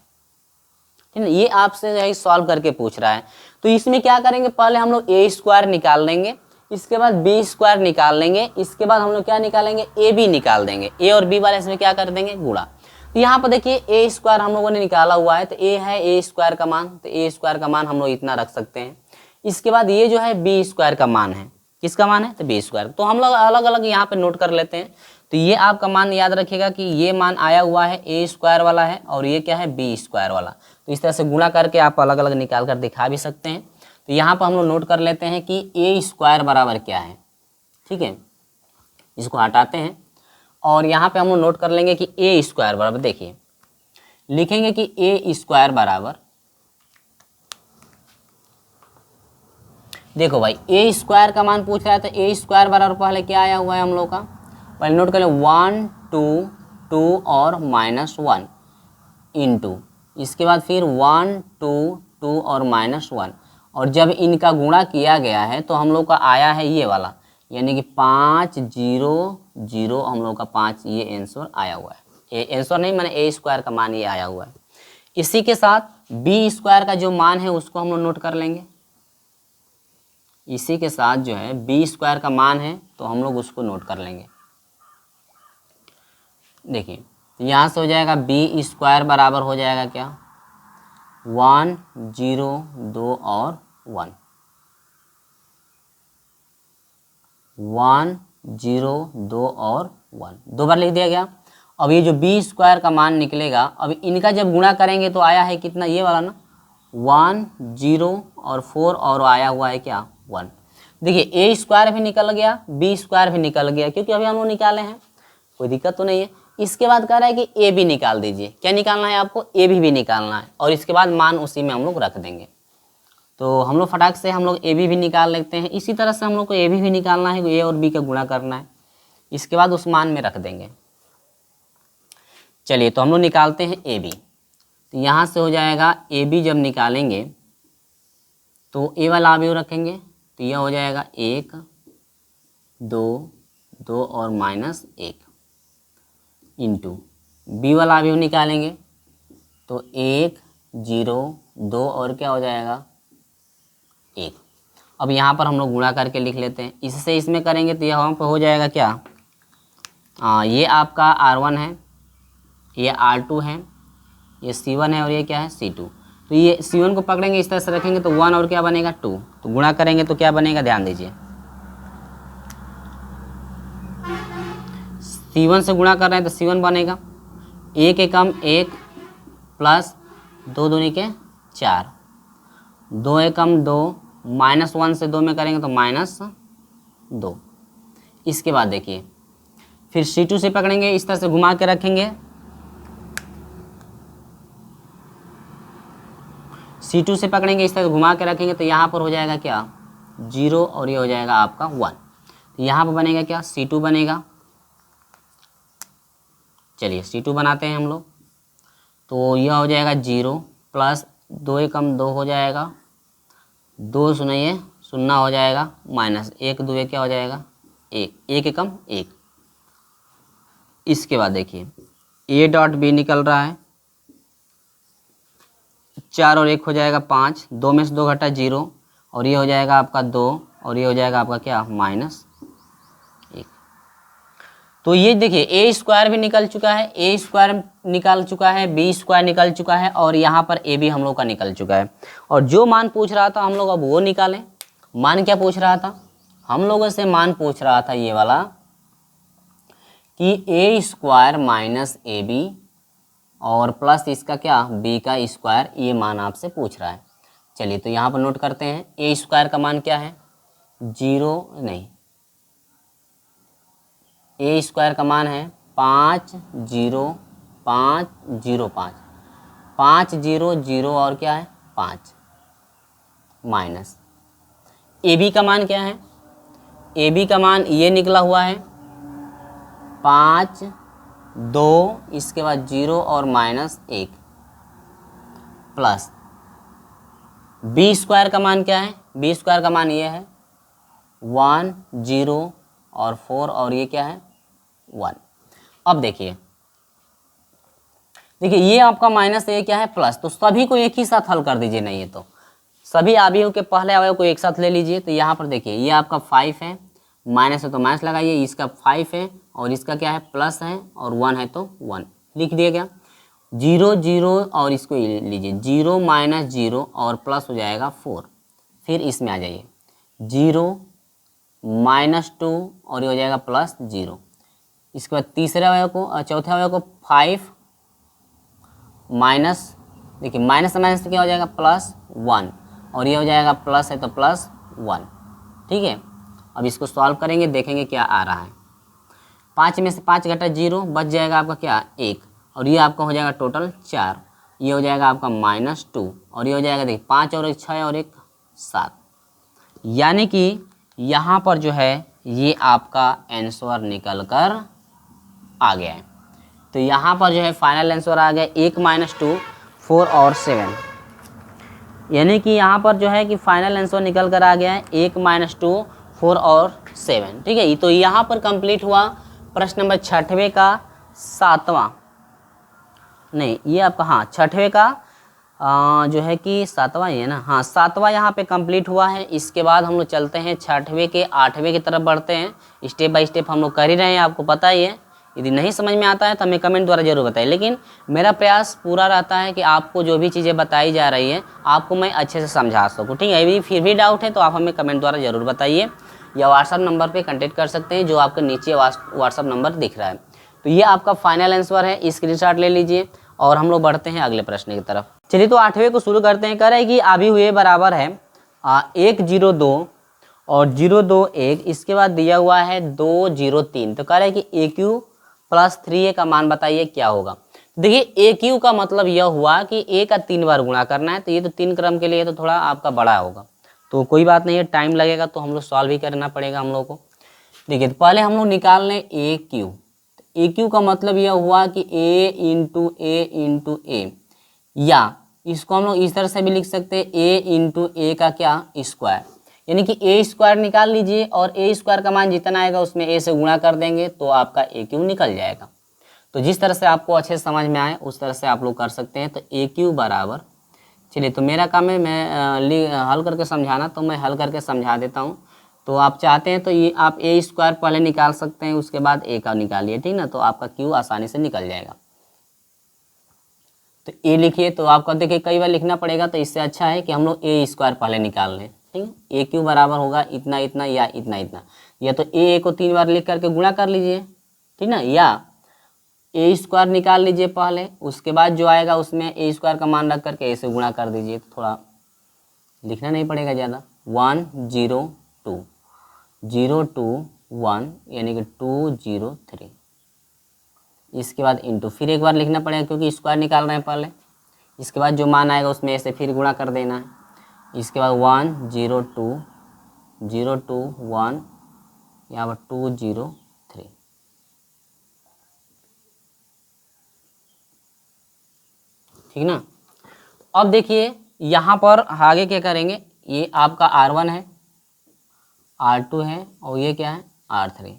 ठीक है, ये आपसे जो है सॉल्व करके पूछ रहा है। तो इसमें क्या करेंगे, पहले हम लोग ए स्क्वायर निकाल लेंगे, इसके बाद बी स्क्वायर निकाल लेंगे, इसके बाद हम लोग क्या निकालेंगे ए बी निकाल देंगे, ए और बी वाले इसमें क्या कर देंगे गुणा। तो यहाँ पर देखिए ए स्क्वायर हम लोगों ने निकाला हुआ है, तो ए है ए स्क्वायर का मान, तो ए स्क्वायर का मान हम लोग इतना रख सकते हैं। इसके बाद ये जो है बी स्क्वायर का मान है, किसका मान है, तो बी स्क्वायर। तो हम लोग अलग अलग यहाँ पे नोट कर लेते हैं। तो ये आपका मान याद रखिएगा कि ये मान आया हुआ है ए स्क्वायर वाला है और ये क्या है बी स्क्वायर वाला। तो इस तरह से गुणा करके आप अलग अलग निकाल कर दिखा भी सकते हैं। तो यहाँ पर हम लोग नोट कर लेते हैं कि ए स्क्वायर बराबर क्या है, ठीक है, इसको हटाते हैं और यहाँ पे हम लोग नोट कर लेंगे कि ए स्क्वायर बराबर, देखिए लिखेंगे कि ए स्क्वायर बराबर, देखो भाई ए स्क्वायर का मान पूछ रहा है, तो ए स्क्वायर बराबर पहले क्या आया हुआ है हम लोग का, पहले नोट कर ले 1 2 2 और -1 इंटू, इसके बाद फिर 1 2 2 और -1, और जब इनका गुणा किया गया है तो हम लोग का आया है ये वाला, यानी कि 5 0 0 हम लोग का 5, ये आंसर आया हुआ है। ए आंसर नहीं मैंने ए स्क्वायर का मान ये आया हुआ है। इसी के साथ बी स्क्वायर का जो मान है उसको हम लोग नोट कर लेंगे। इसी के साथ जो है बी स्क्वायर का मान है तो हम लोग उसको नोट कर लेंगे। देखिए यहाँ से हो जाएगा बी स्क्वायर बराबर हो जाएगा क्या 1 0 2 और 1, 1 0 2 और 1, 2 बार लिख दिया गया। अब ये जो बी स्क्वायर का मान निकलेगा, अब इनका जब गुणा करेंगे तो आया है कितना, ये वाला ना, 1 0 और 4 और आया हुआ है क्या, 1। देखिए ए स्क्वायर भी निकल गया, बी स्क्वायर भी निकल गया, क्योंकि अभी हम लोग निकाले हैं, कोई दिक्कत तो नहीं है। इसके बाद कह रहा है कि ए भी निकाल दीजिए। क्या निकालना है आपको, ए भी निकालना है, और इसके बाद मान उसी में हम लोग रख देंगे। तो हम लोग फटाक से हम लोग ए भी निकाल लेते हैं। इसी तरह से हम लोग को ए भी निकालना है, ए और बी का गुणा करना है, इसके बाद उस मान में रख देंगे। चलिए तो हम लोग निकालते हैं ए बी। तो यहाँ से हो जाएगा ए बी, जब निकालेंगे तो ए वाला अवयव रखेंगे, तो यह हो जाएगा 1 2 2 और -1 इंटू बी वाला अवयव निकालेंगे तो 1 0 2 और क्या हो जाएगा 1। अब यहाँ पर हम लोग गुणा करके लिख लेते हैं, इससे इसमें करेंगे तो यहाँ पर हो जाएगा क्या, ये आपका R1 है, ये R2 है, ये C1 है और ये क्या है C2। तो ये C1 को पकड़ेंगे, इस तरह से रखेंगे तो 1 और क्या बनेगा 2, तो गुणा करेंगे तो क्या बनेगा, ध्यान दीजिए, C1 से गुणा कर रहे हैं तो C1 बनेगा 1 एकम 1 प्लस 2 दूनी के 4, 2 एकम 2, -1 से 2 में करेंगे तो -2। इसके बाद देखिए फिर C2 से पकड़ेंगे, इस तरह से घुमा के रखेंगे, C2 से पकड़ेंगे, इस तरह घुमा के रखेंगे तो यहाँ पर हो जाएगा क्या 0 और ये हो जाएगा आपका 1। तो यहाँ पर बनेगा क्या, C2 बनेगा। चलिए C2 बनाते हैं हम लोग, तो यह हो जाएगा 0 प्लस 2 एकम 2 हो जाएगा, 2 सुनिए 0 हो जाएगा, -1 2 क्या हो जाएगा 1, 1 एकम 1। इसके बाद देखिए A डॉट B निकल रहा है, 4 और 1 हो जाएगा 5, 2 में से 2 घटा 0 और ये हो जाएगा आपका 2 और ये हो जाएगा आपका क्या -1। तो ये देखिए ए स्क्वायर भी निकल चुका है, ए स्क्वायर निकल चुका है, बी स्क्वायर निकल चुका है और यहाँ पर ए भी हम लोग का निकल चुका है। और जो मान पूछ रहा था हम लोग अब वो निकालें। मान क्या पूछ रहा था, हम लोगों से मान पूछ रहा था ये वाला कि ए स्क्वायर माइनस ए बी और प्लस इसका क्या बी का स्क्वायर, ये मान आपसे पूछ रहा है। चलिए तो यहाँ पर नोट करते हैं, ए स्क्वायर का मान क्या है 0 नहीं, ए स्क्वायर का मान है 50505, 500 और क्या है 5 माइनस ए बी का मान क्या है, ए बी का मान ये निकला हुआ है 5 2, इसके बाद 0 और -1 प्लस बी स्क्वायर का मान क्या है, बी स्क्वायर का मान ये है 1 0 और 4 और ये क्या है 1। अब देखिए ये आपका माइनस ये क्या है प्लस, तो सभी को एक ही साथ हल कर दीजिए। नहीं है तो सभी अवयवों के पहले अवयव को एक साथ ले लीजिए। तो यहाँ पर देखिए ये आपका 5 है, माइनस है तो माइनस लगाइए, इसका 5 है और इसका क्या है प्लस है और 1 है तो 1 लिख दिया गया। 0 0 और इसको लीजिए 0 -0 और प्लस हो जाएगा 4। फिर इसमें आ जाइए 0 -2 और ये हो जाएगा +0। इसके बाद तीसरे अवयव को चौथे अवयव को 5 माइनस, देखिए माइनस से माइनस क्या हो जाएगा +1 और ये हो जाएगा प्लस है तो +1। ठीक है, अब इसको सॉल्व करेंगे, देखेंगे क्या आ रहा है। 5 में से 5 घटा 0 बच जाएगा आपका क्या 1 और ये आपका हो जाएगा टोटल 4, ये हो जाएगा आपका -2 और ये हो जाएगा देखिए 5 और 1 6 और 1 7। यानी कि यहाँ पर जो है ये आपका आंसर निकल कर आ गया है। तो यहाँ पर जो है फाइनल आंसर आ गया 1 -2 4 और 7। यानी कि यहाँ पर जो है कि फाइनल आंसर निकल कर आ गया है 1 -2 4 और 7। ठीक है, तो यहाँ पर कंप्लीट हुआ प्रश्न नंबर 6वें का 7वां, नहीं ये आपका हाँ 6वें का जो है कि 7वां ही है ना, हाँ 7वां यहाँ पे कंप्लीट हुआ है। इसके बाद हम लोग चलते हैं 6वें के 8वें की तरफ बढ़ते हैं। स्टेप बाय स्टेप हम लोग कर ही रहे हैं, आपको पता ही है। यदि नहीं समझ में आता है तो हमें कमेंट द्वारा जरूर बताइए, लेकिन मेरा प्रयास पूरा रहता है कि आपको जो भी चीज़ें बताई जा रही है आपको मैं अच्छे से समझा सकूँ। ठीक है, यदि फिर भी डाउट है तो आप हमें कमेंट द्वारा ज़रूर बताइए। या व्हाट्सअप नंबर पे कांटेक्ट कर सकते हैं जो आपके नीचे व्हाट्सअप नंबर दिख रहा है। तो ये आपका फाइनल आंसर है, स्क्रीनशॉट ले लीजिए और हम लोग बढ़ते हैं अगले प्रश्न की तरफ। चलिए तो 8वें को शुरू करते हैं। कह रहे हैं कि अभी हुए बराबर है 102 और 021, इसके बाद दिया हुआ है 203। तो कह रहे हैं कि AQ प्लस 3A का मान बताइए क्या होगा। देखिए AQ का मतलब यह हुआ कि A का 3 बार गुणा करना है, तो ये तो 3 क्रम के लिए तो थोड़ा आपका बड़ा होगा, तो कोई बात नहीं है, टाइम लगेगा तो हम लोग सॉल्व ही करना पड़ेगा हम लोग को। देखिए तो पहले हम लोग निकाल लें AQ। AQ का मतलब यह हुआ कि A × A, या इसको हम लोग इस तरह से भी लिख सकते हैं A × A का क्या स्क्वायर, यानी कि A स्क्वायर निकाल लीजिए और A स्क्वायर का मान जितना आएगा उसमें A से गुणा कर देंगे तो आपका AQ निकल जाएगा। तो जिस तरह से आपको अच्छे समझ में आए उस तरह से आप लोग कर सकते हैं। तो AQ बराबर, चलिए तो मेरा काम है मैं हल करके समझाना, तो मैं हल करके समझा देता हूँ। तो आप चाहते हैं तो ये आप A स्क्वायर पहले निकाल सकते हैं, उसके बाद A का निकालिए, ठीक ना, तो आपका Q आसानी से निकल जाएगा। तो A लिखिए, तो आपको देखिए कई बार लिखना पड़ेगा, तो इससे अच्छा है कि हम लोग A स्क्वायर पहले निकाल लें, ठीक है। AQ बराबर होगा इतना इतना या इतना इतना, या तो A को 3 बार लिख करके गुणा कर लीजिए, ठीक ना, या A स्क्वायर निकाल लीजिए पहले, उसके बाद जो आएगा उसमें A स्क्वायर का मान रख करके A से गुणा कर दीजिए, तो थोड़ा लिखना नहीं पड़ेगा ज़्यादा। 102 021 यानी कि 203, इसके बाद इंटू, फिर एक बार लिखना पड़ेगा क्योंकि स्क्वायर निकाल रहे हैं पहले, इसके बाद जो मान आएगा उसमें ऐसे फिर गुणा कर देना है। इसके बाद 102 021 यहाँ पर 203, ठीक ना। अब देखिए यहाँ पर आगे क्या करेंगे, ये आपका R1 है, R2 है और ये क्या है R3,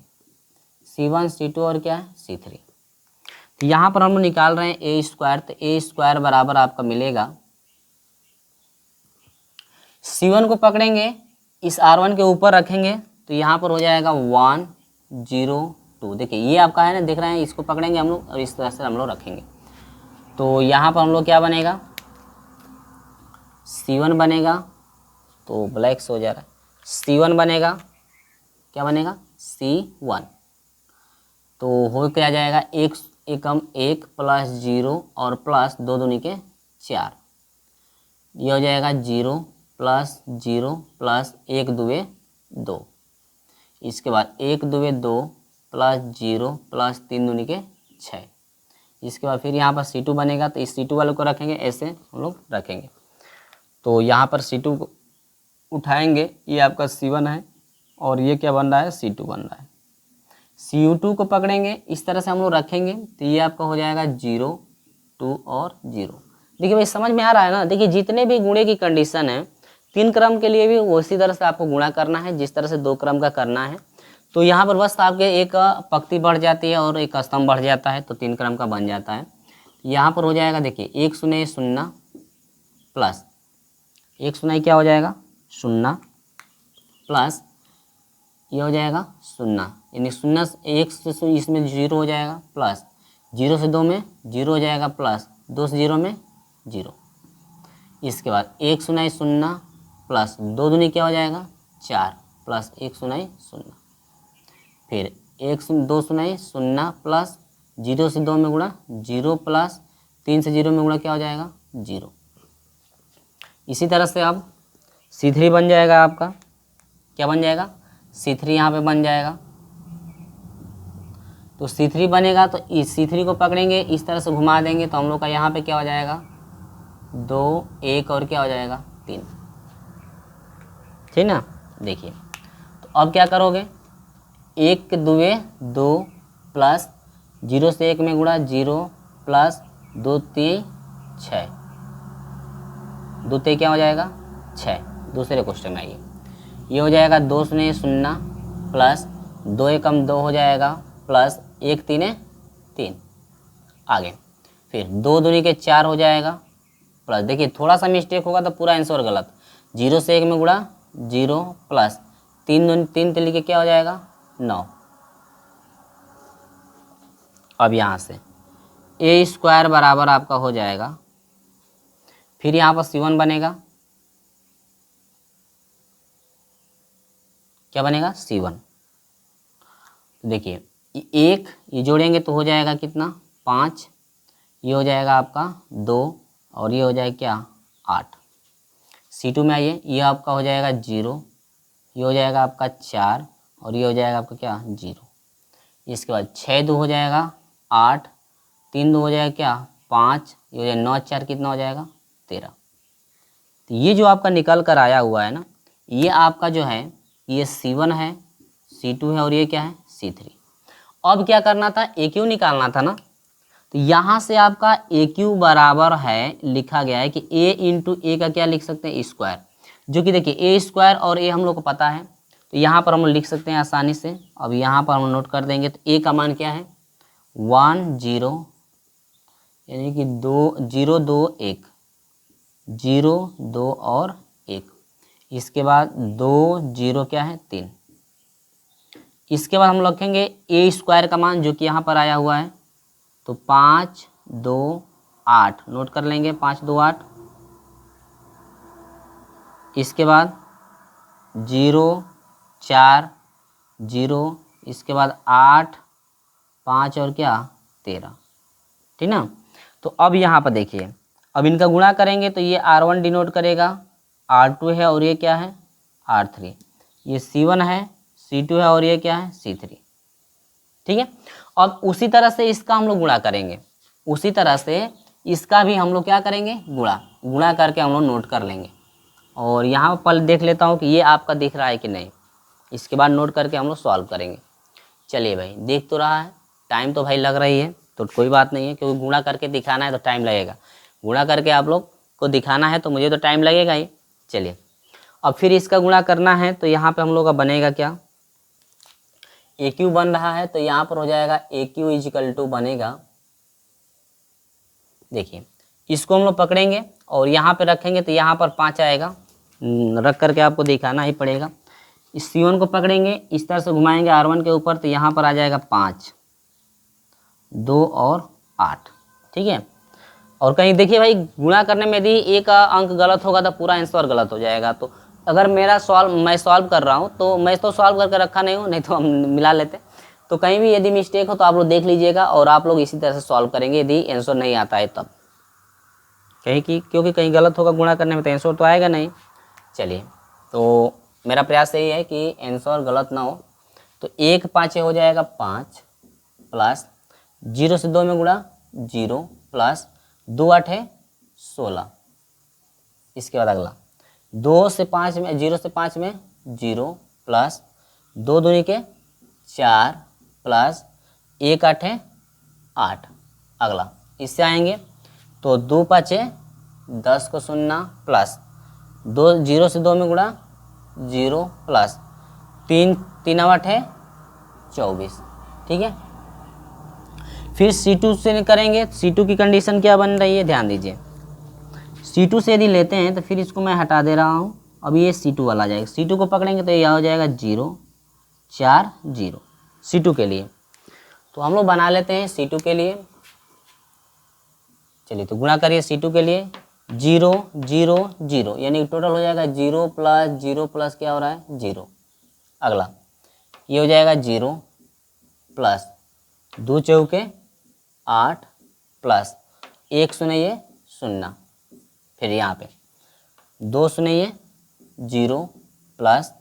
C1 C2 और क्या है C3। तो यहाँ पर हम निकाल रहे हैं A स्क्वायर, तो A स्क्वायर बराबर आपका मिलेगा, C1 को पकड़ेंगे इस R1 के ऊपर रखेंगे तो यहाँ पर हो जाएगा 102। देखिए ये आपका है ना, देख रहे हैं, इसको पकड़ेंगे हम लोग और इस तरह से हम लोग रखेंगे, तो यहाँ पर हम लोग क्या बनेगा C1 बनेगा, तो ब्लैक से हो जा रहा है, C1 बनेगा, क्या बनेगा C1, तो हो क्या जाएगा 1 एकम 1 प्लस 0 और प्लस 2 दूनी के 4, ये हो जाएगा 0 प्लस 0 प्लस 1 दुए 2, इसके बाद 1 दुए 2 प्लस 0 प्लस 3 दूनी के 6, इसके बाद फिर यहाँ पर C2 बनेगा, तो इस C2 वाले को रखेंगे, ऐसे हम लोग रखेंगे, तो यहाँ पर C2 को उठाएंगे, ये आपका C1 है और ये क्या बन रहा है C2 बन रहा है। CU2 को पकड़ेंगे, इस तरह से हम लोग रखेंगे, तो ये आपका हो जाएगा 0 2 और 0। देखिए भाई समझ में आ रहा है ना। देखिए जितने भी गुणे की कंडीशन है 3 क्रम के लिए भी उसी तरह से आपको गुणा करना है जिस तरह से 2 क्रम का करना है। तो यहाँ पर बस आपके एक पंक्ति बढ़ जाती है और एक स्तंभ बढ़ जाता है, तो 3 क्रम का बन जाता है। यहाँ पर हो जाएगा, देखिए 1 0 0 प्लस 1 0 क्या हो जाएगा 0 प्लस ये हो जाएगा 0, यानी 0 1 से इसमें 0 हो जाएगा, प्लस 0 से 2 में 0 हो जाएगा, प्लस 2 से 0 में 0, इसके बाद 1 0 0 प्लस 2 दूनी क्या हो जाएगा 4 प्लस 1 0 0, फिर 2 0 0 प्लस 0 से 2 में गुणा 0 प्लस 3 से 0 में गुणा क्या हो जाएगा 0। इसी तरह से अब C3 बन जाएगा आपका, क्या बन जाएगा C3 यहाँ पे बन जाएगा। तो C3 बनेगा तो इस C3 को पकड़ेंगे, इस तरह से घुमा देंगे, तो हम लोग का यहाँ पे क्या हो जाएगा 2 1 और क्या हो जाएगा 3, ठीक ना। देखिए तो अब क्या करोगे 1 दुए 2 प्लस 0 से 1 में गुणा 0 प्लस 2 3 6, 2 3 क्या हो जाएगा 6। दूसरे क्वेश्चन में आइए, ये हो जाएगा 2 0 0 प्लस 2 एकम 2 हो जाएगा, प्लस 1 3 3, आगे फिर 2 दूनी के 4 हो जाएगा, प्लस देखिए थोड़ा सा मिस्टेक होगा तो पूरा आंसर गलत, 0 से 1 में गुणा 0 प्लस 3 3 लिखे क्या हो जाएगा 9। अब यहाँ से A स्क्वायर बराबर आपका हो जाएगा, फिर यहाँ पर C1 बनेगा, क्या बनेगा C1। तो देखिए एक ये जोड़ेंगे तो हो जाएगा कितना 5, ये हो जाएगा आपका 2 और ये हो जाएगा क्या 8। C2 में आइए, ये आपका हो जाएगा 0, ये हो जाएगा आपका 4 और ये हो जाएगा आपका क्या 0। इसके बाद 6 2 हो जाएगा 8, 3 2 हो जाएगा क्या 5, ये हो जाएगा 9 4 कितना हो जाएगा 13। तो ये जो आपका निकल कर आया हुआ है ना, ये आपका जो है ये C1 है, C2 है और ये क्या है C3। अब क्या करना था, AQ निकालना था ना। तो यहाँ से आपका AQ बराबर है, लिखा गया है कि A इंटू ए का क्या लिख सकते हैं स्क्वायर, जो कि देखिए A स्क्वायर और A हम लोग को पता है, तो यहाँ पर हम लोग लिख सकते हैं आसानी से। अब यहाँ पर हम नोट कर देंगे तो A का मान क्या है 1 0, यानी कि 2 0 2 1, 0 2 और 1। इसके बाद 2 0 क्या है 3। इसके बाद हम रखेंगे A स्क्वायर का मान जो कि यहाँ पर आया हुआ है, तो 5 2 8 नोट कर लेंगे 5 2 8। इसके बाद 0 4 0, इसके बाद 8 5 और क्या 13, ठीक ना। तो अब यहाँ पर देखिए, अब इनका गुणा करेंगे तो ये R1 डिनोट करेगा, R2 है और ये क्या है R3, ये C1 है, C2 है और ये क्या है C3, ठीक है। अब उसी तरह से इसका हम लोग गुणा करेंगे, उसी तरह से इसका भी हम लोग क्या करेंगे गुणा करके हम लोग नोट कर लेंगे। और यहाँ पर पल देख लेता हूँ कि ये आपका दिख रहा है कि नहीं, इसके बाद नोट करके हम लोग सॉल्व करेंगे। चलिए भाई, देख तो रहा है, टाइम तो भाई लग रही है, तो कोई बात नहीं है, क्योंकि गुणा करके दिखाना है तो टाइम लगेगा, गुणा करके आप लोग को दिखाना है तो मुझे तो टाइम लगेगा ही। चलिए अब फिर इसका गुणा करना है, तो यहाँ पे हम लोग का बनेगा क्या, AQ बन रहा है, तो यहाँ पर हो जाएगा AQ इजिकल टू बनेगा, देखिए इसको हम लोग पकड़ेंगे और यहाँ पे रखेंगे तो यहाँ पर 5 आएगा, रख करके आपको दिखाना ही पड़ेगा। इस C1 को पकड़ेंगे, इस तरह से घुमाएंगे R1 के ऊपर, तो यहाँ पर आ जाएगा 5 2 और 8, ठीक है। और कहीं देखिए भाई, गुणा करने में यदि एक अंक गलत होगा तो पूरा आंसर गलत हो जाएगा। तो अगर मैं सॉल्व कर रहा हूँ, तो मैं तो सॉल्व करके रखा नहीं हूँ, नहीं तो हम मिला लेते। तो कहीं भी यदि मिस्टेक हो तो आप लोग देख लीजिएगा और आप लोग इसी तरह से सॉल्व करेंगे यदि आंसर नहीं आता है तब, क्योंकि कहीं गलत होगा गुणा करने में तो आंसर तो आएगा नहीं। चलिए, तो मेरा प्रयास यही है कि आंसर गलत ना हो। तो 1 5 हो जाएगा 5 प्लस 0 से 2 में गुणा 0 प्लस 2 8 है 16। इसके बाद अगला 2 से 5 में 0 से 5 में 0 प्लस 2 दूनी के 4 प्लस 1 8 है 8। अगला इससे आएंगे तो 2 5 10 को 0 प्लस 2 0 से 2 में गुणा 0 प्लस 3 3 8 है 24, ठीक है। फिर C2 से करेंगे, C2 की कंडीशन क्या बन रही है ध्यान दीजिए। C2 से यदि लेते हैं तो फिर इसको मैं हटा दे रहा हूँ, अब ये C2 वाला आ जाएगा। C2 को पकड़ेंगे तो यह हो जाएगा 0 4 0 C2 के लिए। तो हम लोग बना लेते हैं C2 के लिए। चलिए तो गुणा करिए C2 के लिए, 0 0 0 यानी टोटल हो जाएगा 0 प्लस क्या हो रहा है 0। अगला ये हो जाएगा 0 प्लस 2 चौके 8 प्लस 1 सुनिए 0, फिर यहाँ पे 2 सुनिए 0 प्लस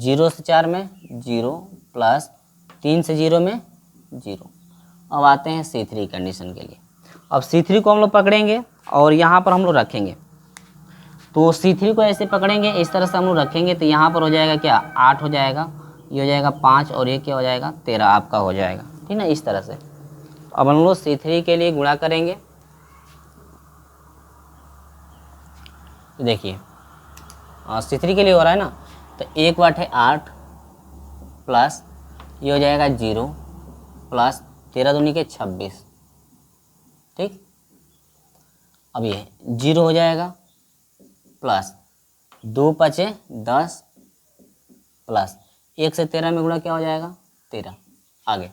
0 से 4 में 0 प्लस 3 से 0 में 0। अब आते हैं C3 कंडीशन के लिए। अब C3 को हम लोग पकड़ेंगे और यहाँ पर हम लोग रखेंगे। तो C3 को ऐसे पकड़ेंगे, इस तरह से हम लोग रखेंगे तो यहाँ पर हो जाएगा क्या 8 हो जाएगा, ये हो जाएगा 5 और ये क्या हो जाएगा 13 आपका हो जाएगा, ठीक ना, इस तरह से। अब हम लोग C3 के लिए गुणा करेंगे। तो देखिए C3 के लिए हो रहा है ना, तो 1 वाट है 8 प्लस ये हो जाएगा 0 प्लस 13 दूनी के 26, ठीक। अब ये 0 हो जाएगा प्लस 2 5 10 प्लस 1 से 13 में गुणा क्या हो जाएगा 13। आगे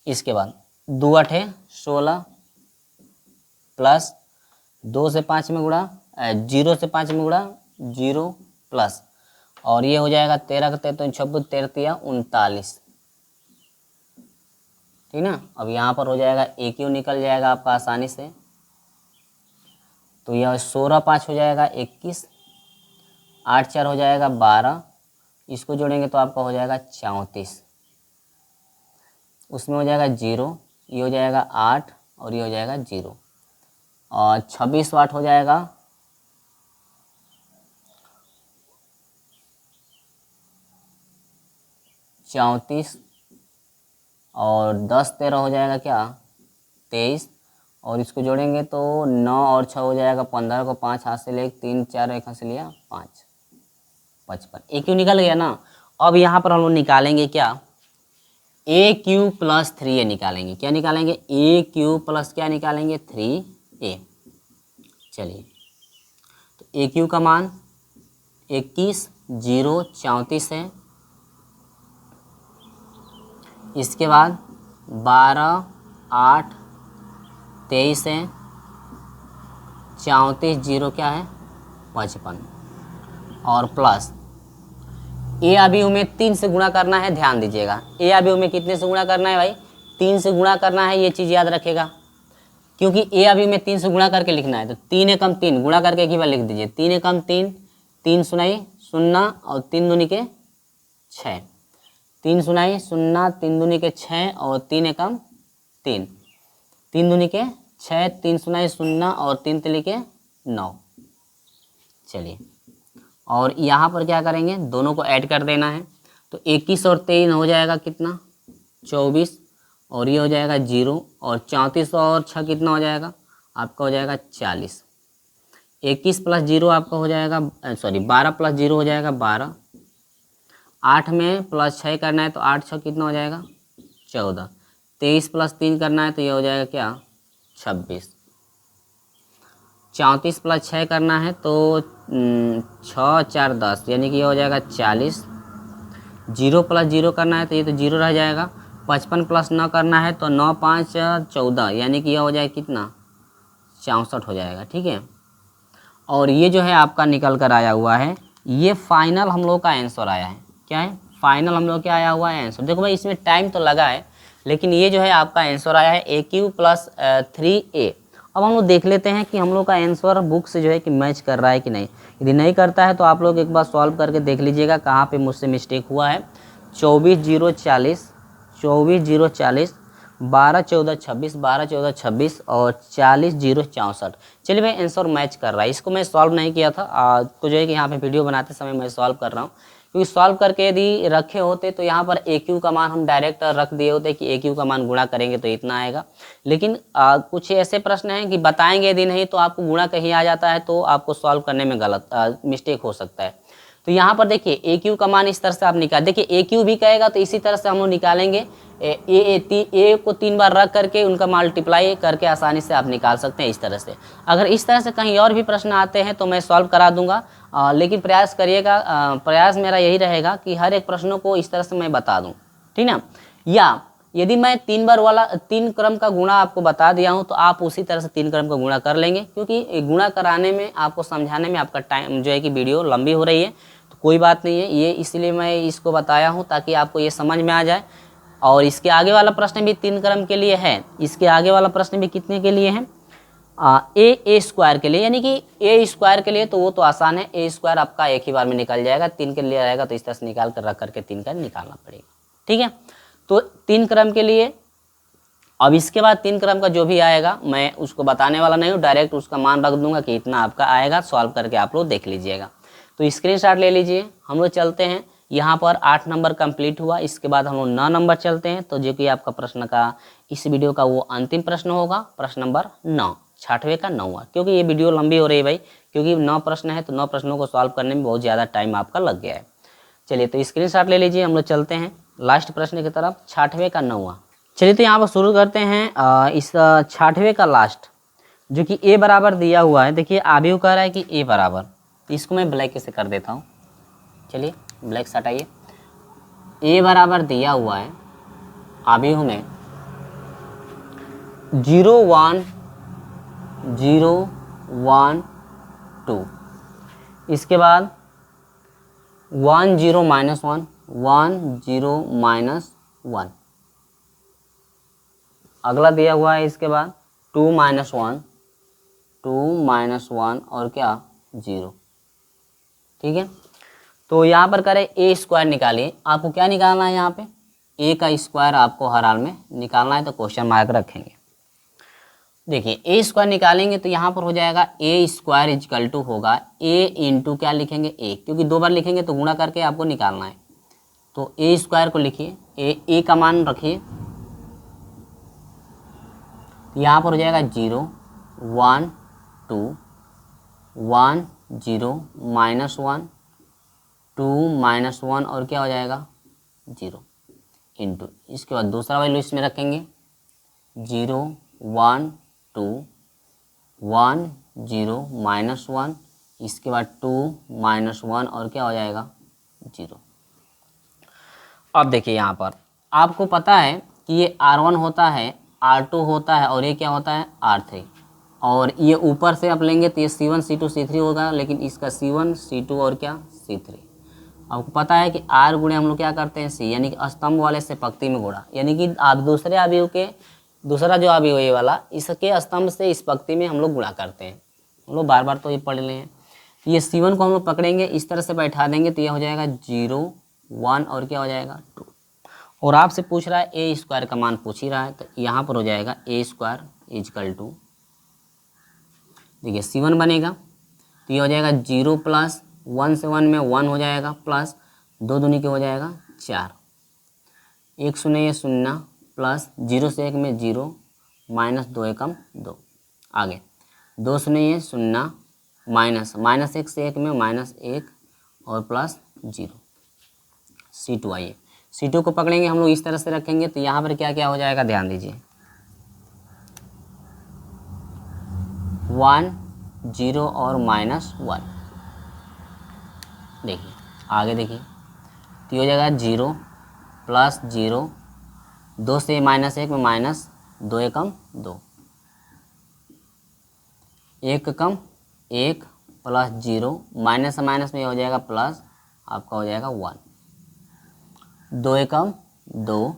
इसके बाद 2 8 है 16 प्लस 2 से 5 में गुणा 0 से 5 में गुणा 0 प्लस और ये हो जाएगा 13 का 13 26 13 39, ठीक ना। अब यहाँ पर हो जाएगा AQ निकल जाएगा आपका आसानी से, तो यह 16 5 हो जाएगा 21, 8 4 हो जाएगा 12, इसको जोड़ेंगे तो आपका हो जाएगा 34, उसमें हो जाएगा 0, ये हो जाएगा 8 और ये हो जाएगा 0, और 26 वाट हो जाएगा 34, और 10 13 हो जाएगा क्या 23, और इसको जोड़ेंगे तो 9 और 6 हो जाएगा 15 को 5 हाथ से ले 3 4 एक हाथ से लिया 5 55, AQ निकल गया ना। अब यहाँ पर हम लोग निकालेंगे क्या AQ प्लस 3A निकालेंगे। क्या निकालेंगे AQ प्लस क्या निकालेंगे 3A। चलिए तो AQ का मान 21 0 34 है, इसके बाद 12 8 23 है, 34 0 क्या है 55, और प्लस ए अभी में 3 से गुणा करना है। ध्यान दीजिएगा ए अभी में कितने से गुणा करना है भाई 3 से गुणा करना है, ये चीज़ याद रखेगा, क्योंकि ए अभी में 3 से गुणा करके लिखना है। तो 3 एकम 3 गुणा करके एक ही बार लिख दीजिए, 3 एकम 3 3 सुनाई 0 और 3 दूनी के 6, 3 सुनाई 0 3 दूनी के 6 और 3 एकम 3 3 दूनी के 6, 3 सुनाई 0 और 3 तिली के 9। चलिए और यहाँ पर क्या करेंगे दोनों को ऐड कर देना है, तो 21 और 23 हो जाएगा कितना 24, और ये हो जाएगा 0, और 34 और 6 कितना हो जाएगा आपका हो जाएगा 40, 21 प्लस 0 आपका हो जाएगा 12 प्लस 0 हो जाएगा 12, 8 में प्लस 6 करना है तो 8 6 कितना हो जाएगा 14, 23 प्लस 3 करना है तो ये हो जाएगा क्या 26, 34 प्लस 6 करना है तो 6 4 10 यानी कि ये हो जाएगा 40, 0 प्लस 0 करना है तो ये तो 0 रह जाएगा, 55 प्लस 9 करना है तो 9 5 14 यानी कि यह हो जाएगा कितना 64 हो जाएगा, ठीक है। और ये जो है आपका निकल कर आया हुआ है, ये फाइनल हम लोग का आंसर आया है। क्या है फाइनल हम लोग क्या आया हुआ है आंसर। देखो भाई इसमें टाइम तो लगा है, लेकिन ये जो है आपका आंसर आया है AQ प्लस 3A। अब हम लोग देख लेते हैं कि हम लोग का आंसर बुक से जो है कि मैच कर रहा है कि नहीं। यदि नहीं करता है तो आप लोग एक बार सॉल्व करके देख लीजिएगा कहाँ पे मुझसे मिस्टेक हुआ है। 24 0 40, 24 0 40, 12 14 26, 12 14 26 और 40 0 64। चलिए भाई आंसर मैच कर रहा है। इसको मैं सॉल्व नहीं किया था, तो जो है कि यहाँ पे वीडियो बनाते समय मैं सॉल्व कर रहा हूँ, क्योंकि सॉल्व करके यदि रखे होते तो यहाँ पर AQ का मान हम डायरेक्ट रख दिए होते कि AQ का मान गुणा करेंगे तो इतना आएगा। लेकिन कुछ ऐसे प्रश्न हैं कि बताएंगे यदि नहीं तो आपको गुणा कहीं आ जाता है तो आपको सॉल्व करने में गलत मिस्टेक हो सकता है। तो यहाँ पर देखिए AQ का मान इस तरह से आप निकाल, देखिए AQ भी कहेगा तो इसी तरह से हम लोग निकालेंगे। ए को 3 बार रख करके उनका मल्टीप्लाई करके आसानी से आप निकाल सकते हैं इस तरह से। अगर इस तरह से कहीं और भी प्रश्न आते हैं तो मैं सॉल्व करा दूंगा, लेकिन प्रयास करिएगा, प्रयास मेरा यही रहेगा कि हर एक प्रश्नों को इस तरह से मैं बता दूं, ठीक ना। या यदि मैं 3 बार वाला 3 क्रम का गुणा आपको बता दिया हूं तो आप उसी तरह से 3 क्रम का गुणा कर लेंगे, क्योंकि गुणा कराने में आपको समझाने में आपका टाइम जो है कि वीडियो लंबी हो रही है तो कोई बात नहीं है, ये इसलिए मैं इसको बताया हूँ ताकि आपको ये समझ में आ जाए। और इसके आगे वाला प्रश्न भी 3 क्रम के लिए है, इसके आगे वाला प्रश्न भी कितने के लिए है ए स्क्वायर के लिए, यानी कि ए स्क्वायर के लिए तो वो तो आसान है, ए स्क्वायर आपका एक ही बार में निकल जाएगा। 3 के लिए रहेगा तो इस तरह से निकाल कर रख करके 3 का निकालना पड़ेगा, ठीक है। तो 3 क्रम के लिए, अब इसके बाद 3 क्रम का जो भी आएगा मैं उसको बताने वाला नहीं हूँ, डायरेक्ट उसका मान रख दूंगा कि इतना आपका आएगा, सॉल्व करके आप लोग देख लीजिएगा। तो स्क्रीनशॉट ले लीजिए। हम लोग चलते हैं, यहाँ पर 8 नंबर कंप्लीट हुआ, इसके बाद हम लोग 9 नंबर चलते हैं, तो जो कि आपका प्रश्न का इस वीडियो का वो अंतिम प्रश्न होगा, प्रश्न नंबर 9, 6वें का 9वां, क्योंकि ये वीडियो लंबी हो रही है भाई, क्योंकि 9 प्रश्न है तो 9 प्रश्नों को सॉल्व करने में बहुत ज़्यादा टाइम आपका लग गया है। चलिए तो स्क्रीनशॉट ले लीजिए, हम लोग चलते हैं लास्ट प्रश्न की तरफ, 6वें का 9वां। चलिए तो यहाँ पर शुरू करते हैं इस 6वें का लास्ट, जो कि ए बराबर दिया हुआ है। देखिए आबिव कह रहा है कि ए बराबर, इसको मैं ब्लैक से कर देता हूँ। चलिए ब्लैक से हटाइए। ए बराबर दिया हुआ है आबिव में 0 1 0 1 2, इसके बाद 1 0 माइनस 1, 1 0 माइनस 1। अगला दिया हुआ है इसके बाद 2 माइनस 1, 2 माइनस 1 और क्या 0। ठीक है, तो यहाँ पर करें ए स्क्वायर निकालिए। आपको क्या निकालना है यहाँ पे, ए का स्क्वायर आपको हर हाल में निकालना है, तो क्वेश्चन मार्क रखेंगे। देखिए ए स्क्वायर निकालेंगे तो यहाँ पर हो जाएगा ए स्क्वायर इजकल टू होगा ए इंटू क्या लिखेंगे ए, क्योंकि 2 बार लिखेंगे तो गुणा करके आपको निकालना है। तो ए स्क्वायर को लिखिए, ए का मान रखिए, यहाँ पर हो जाएगा 0 1 2 1 0 माइनस 1 2 माइनस 1 और क्या हो जाएगा 0 इंटू, इसके बाद दूसरा वैल्यू इसमें रखेंगे 0 1 2 1 0 माइनस 1, इसके बाद 2 माइनस 1 और क्या हो जाएगा 0। अब देखिए यहाँ पर आपको पता है कि ये R1 होता है, R2 होता है और ये क्या होता है R3, और ये ऊपर से आप लेंगे तो ये C1 C2 C3 होगा, लेकिन इसका C1 C2 और क्या C3। आपको पता है कि R गुणे हम लोग क्या करते हैं C, यानी कि स्तंभ वाले से पंक्ति में गुणा, यानी कि आप दूसरे अवयव के दूसरा जो अवयव ये वाला इसके स्तंभ से इस पंक्ति में हम लोग गुणा करते हैं। हम लोग बार बार तो ये पढ़ ले हैं। ये C1 को हम लोग पकड़ेंगे, इस तरह से बैठा देंगे तो ये हो जाएगा 0 1 और क्या हो जाएगा 2। और आपसे पूछ रहा है ए स्क्वायर का मान पूछ ही रहा है, तो यहाँ पर हो जाएगा ए स्क्वायर इजकल टू, देखिए C1 बनेगा तो ये हो जाएगा 0 प्लस 1 से 1 में 1 हो जाएगा, प्लस 2 दूनी के हो जाएगा 4, 1 शून्य ये 0 प्लस 0 से 1 में 0 माइनस 2 एकम 2, आगे 2 शून्य ये 0 माइनस 1 से 1 में माइनस 1 और प्लस 0। C2 आइए, C2 को पकड़ेंगे हम लोग इस तरह से रखेंगे तो यहाँ पर क्या क्या हो जाएगा ध्यान दीजिए, 1 0 और माइनस 1। देखिए आगे देखिए तो हो जाएगा 0 प्लस 0, 2 से माइनस 1 में माइनस 2 एकम 2, 1 कम 1 प्लस 0 माइनस माइनस में हो जाएगा प्लस, आपका हो जाएगा 1, 2 एकम 2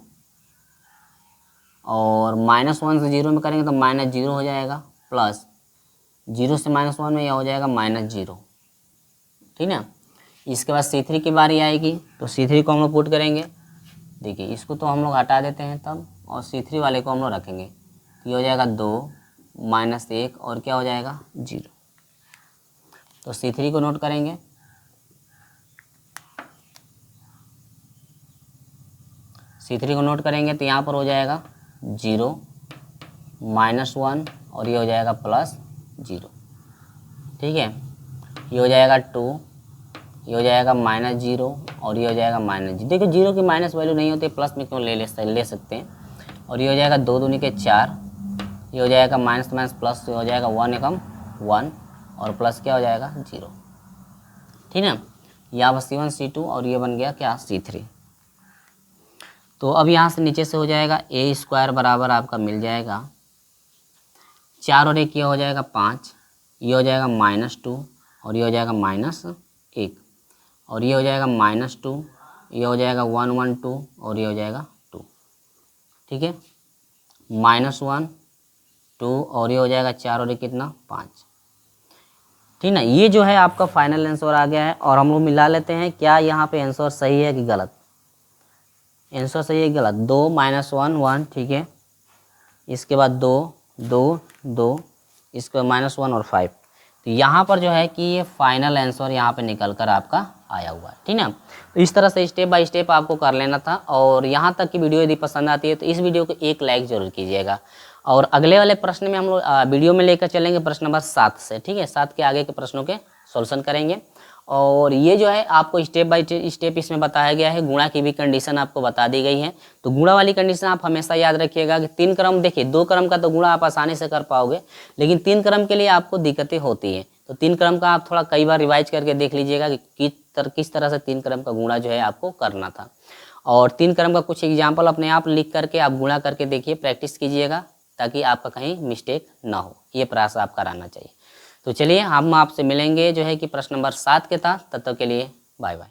और माइनस 1 से 0 में करेंगे तो माइनस 0 हो जाएगा, प्लस 0 से माइनस 1 में यह हो जाएगा माइनस 0। ठीक ना, इसके बाद C3 की बारी आएगी तो C3 को हम लोग पुट करेंगे। देखिए इसको तो हम लोग हटा देते हैं तब, और C3 वाले को हम लोग रखेंगे तो ये हो जाएगा 2 माइनस 1 और क्या हो जाएगा 0। तो C3 को नोट करेंगे, C3 को नोट करेंगे तो यहाँ पर हो जाएगा 0 माइनस 1 और ये हो जाएगा प्लस 0। ठीक है, ये हो जाएगा 2, ये हो जाएगा माइनस 0 और ये हो जाएगा माइनस 0। देखिए 0 की माइनस वैल्यू नहीं होती, प्लस में क्यों ले सकते हैं। और ये हो जाएगा 2 दूनी के 4, ये हो जाएगा माइनस माइनस प्लस, हो जाएगा 1 एकम 1 और प्लस क्या हो जाएगा 0। ठीक है, यहाँ पर C1 C2 और ये बन गया क्या C3। तो अब यहाँ से नीचे से हो जाएगा ए स्क्वायर बराबर आपका मिल जाएगा 4 और 1 ये हो जाएगा 5, ये हो जाएगा -2 और ये हो जाएगा -1 और ये हो जाएगा -2, ये हो जाएगा 1 1 2 और ये हो जाएगा 2। ठीक है, -1 2 और ये हो जाएगा 4 और 1 कितना 5। ठीक ना, ये जो है आपका फाइनल आंसर आ गया है। और हम लोग मिला लेते हैं क्या यहाँ पे आंसर सही है कि गलत। आंसर सही है गलत, 2 -1 1। ठीक है, इसके बाद 2 2 2, इसके बाद -1 और 5। तो यहाँ पर जो है कि ये फाइनल आंसर यहाँ पे निकल कर आपका आया हुआ है। ठीक है, तो इस तरह से स्टेप बाय स्टेप आपको कर लेना था। और यहाँ तक की वीडियो यदि पसंद आती है तो इस वीडियो को एक लाइक जरूर कीजिएगा। और अगले वाले प्रश्न में हम लोग वीडियो में लेकर चलेंगे प्रश्न नंबर 7 से। ठीक है, 7 के आगे के प्रश्नों के सॉल्यूशन करेंगे। और ये जो है आपको स्टेप बाय स्टेप इसमें बताया गया है। गुणा की भी कंडीशन आपको बता दी गई है। तो गुणा वाली कंडीशन आप हमेशा याद रखिएगा कि 3 क्रम, देखिए 2 क्रम का तो गुणा आप आसानी से कर पाओगे, लेकिन 3 क्रम के लिए आपको दिक्कतें होती हैं। तो 3 क्रम का आप थोड़ा कई बार रिवाइज करके देख लीजिएगा कि किस तरह से 3 क्रम का गुणा जो है आपको करना था। और 3 क्रम का कुछ एग्जाम्पल अपने आप लिख करके आप गुणा करके देखिए, प्रैक्टिस कीजिएगा, ताकि आपका कहीं मिस्टेक ना हो। ये प्रयास आप कराना चाहिए। तो चलिए हम आपसे मिलेंगे जो है कि प्रश्न नंबर 7 के था। तब तक के लिए बाय बाय।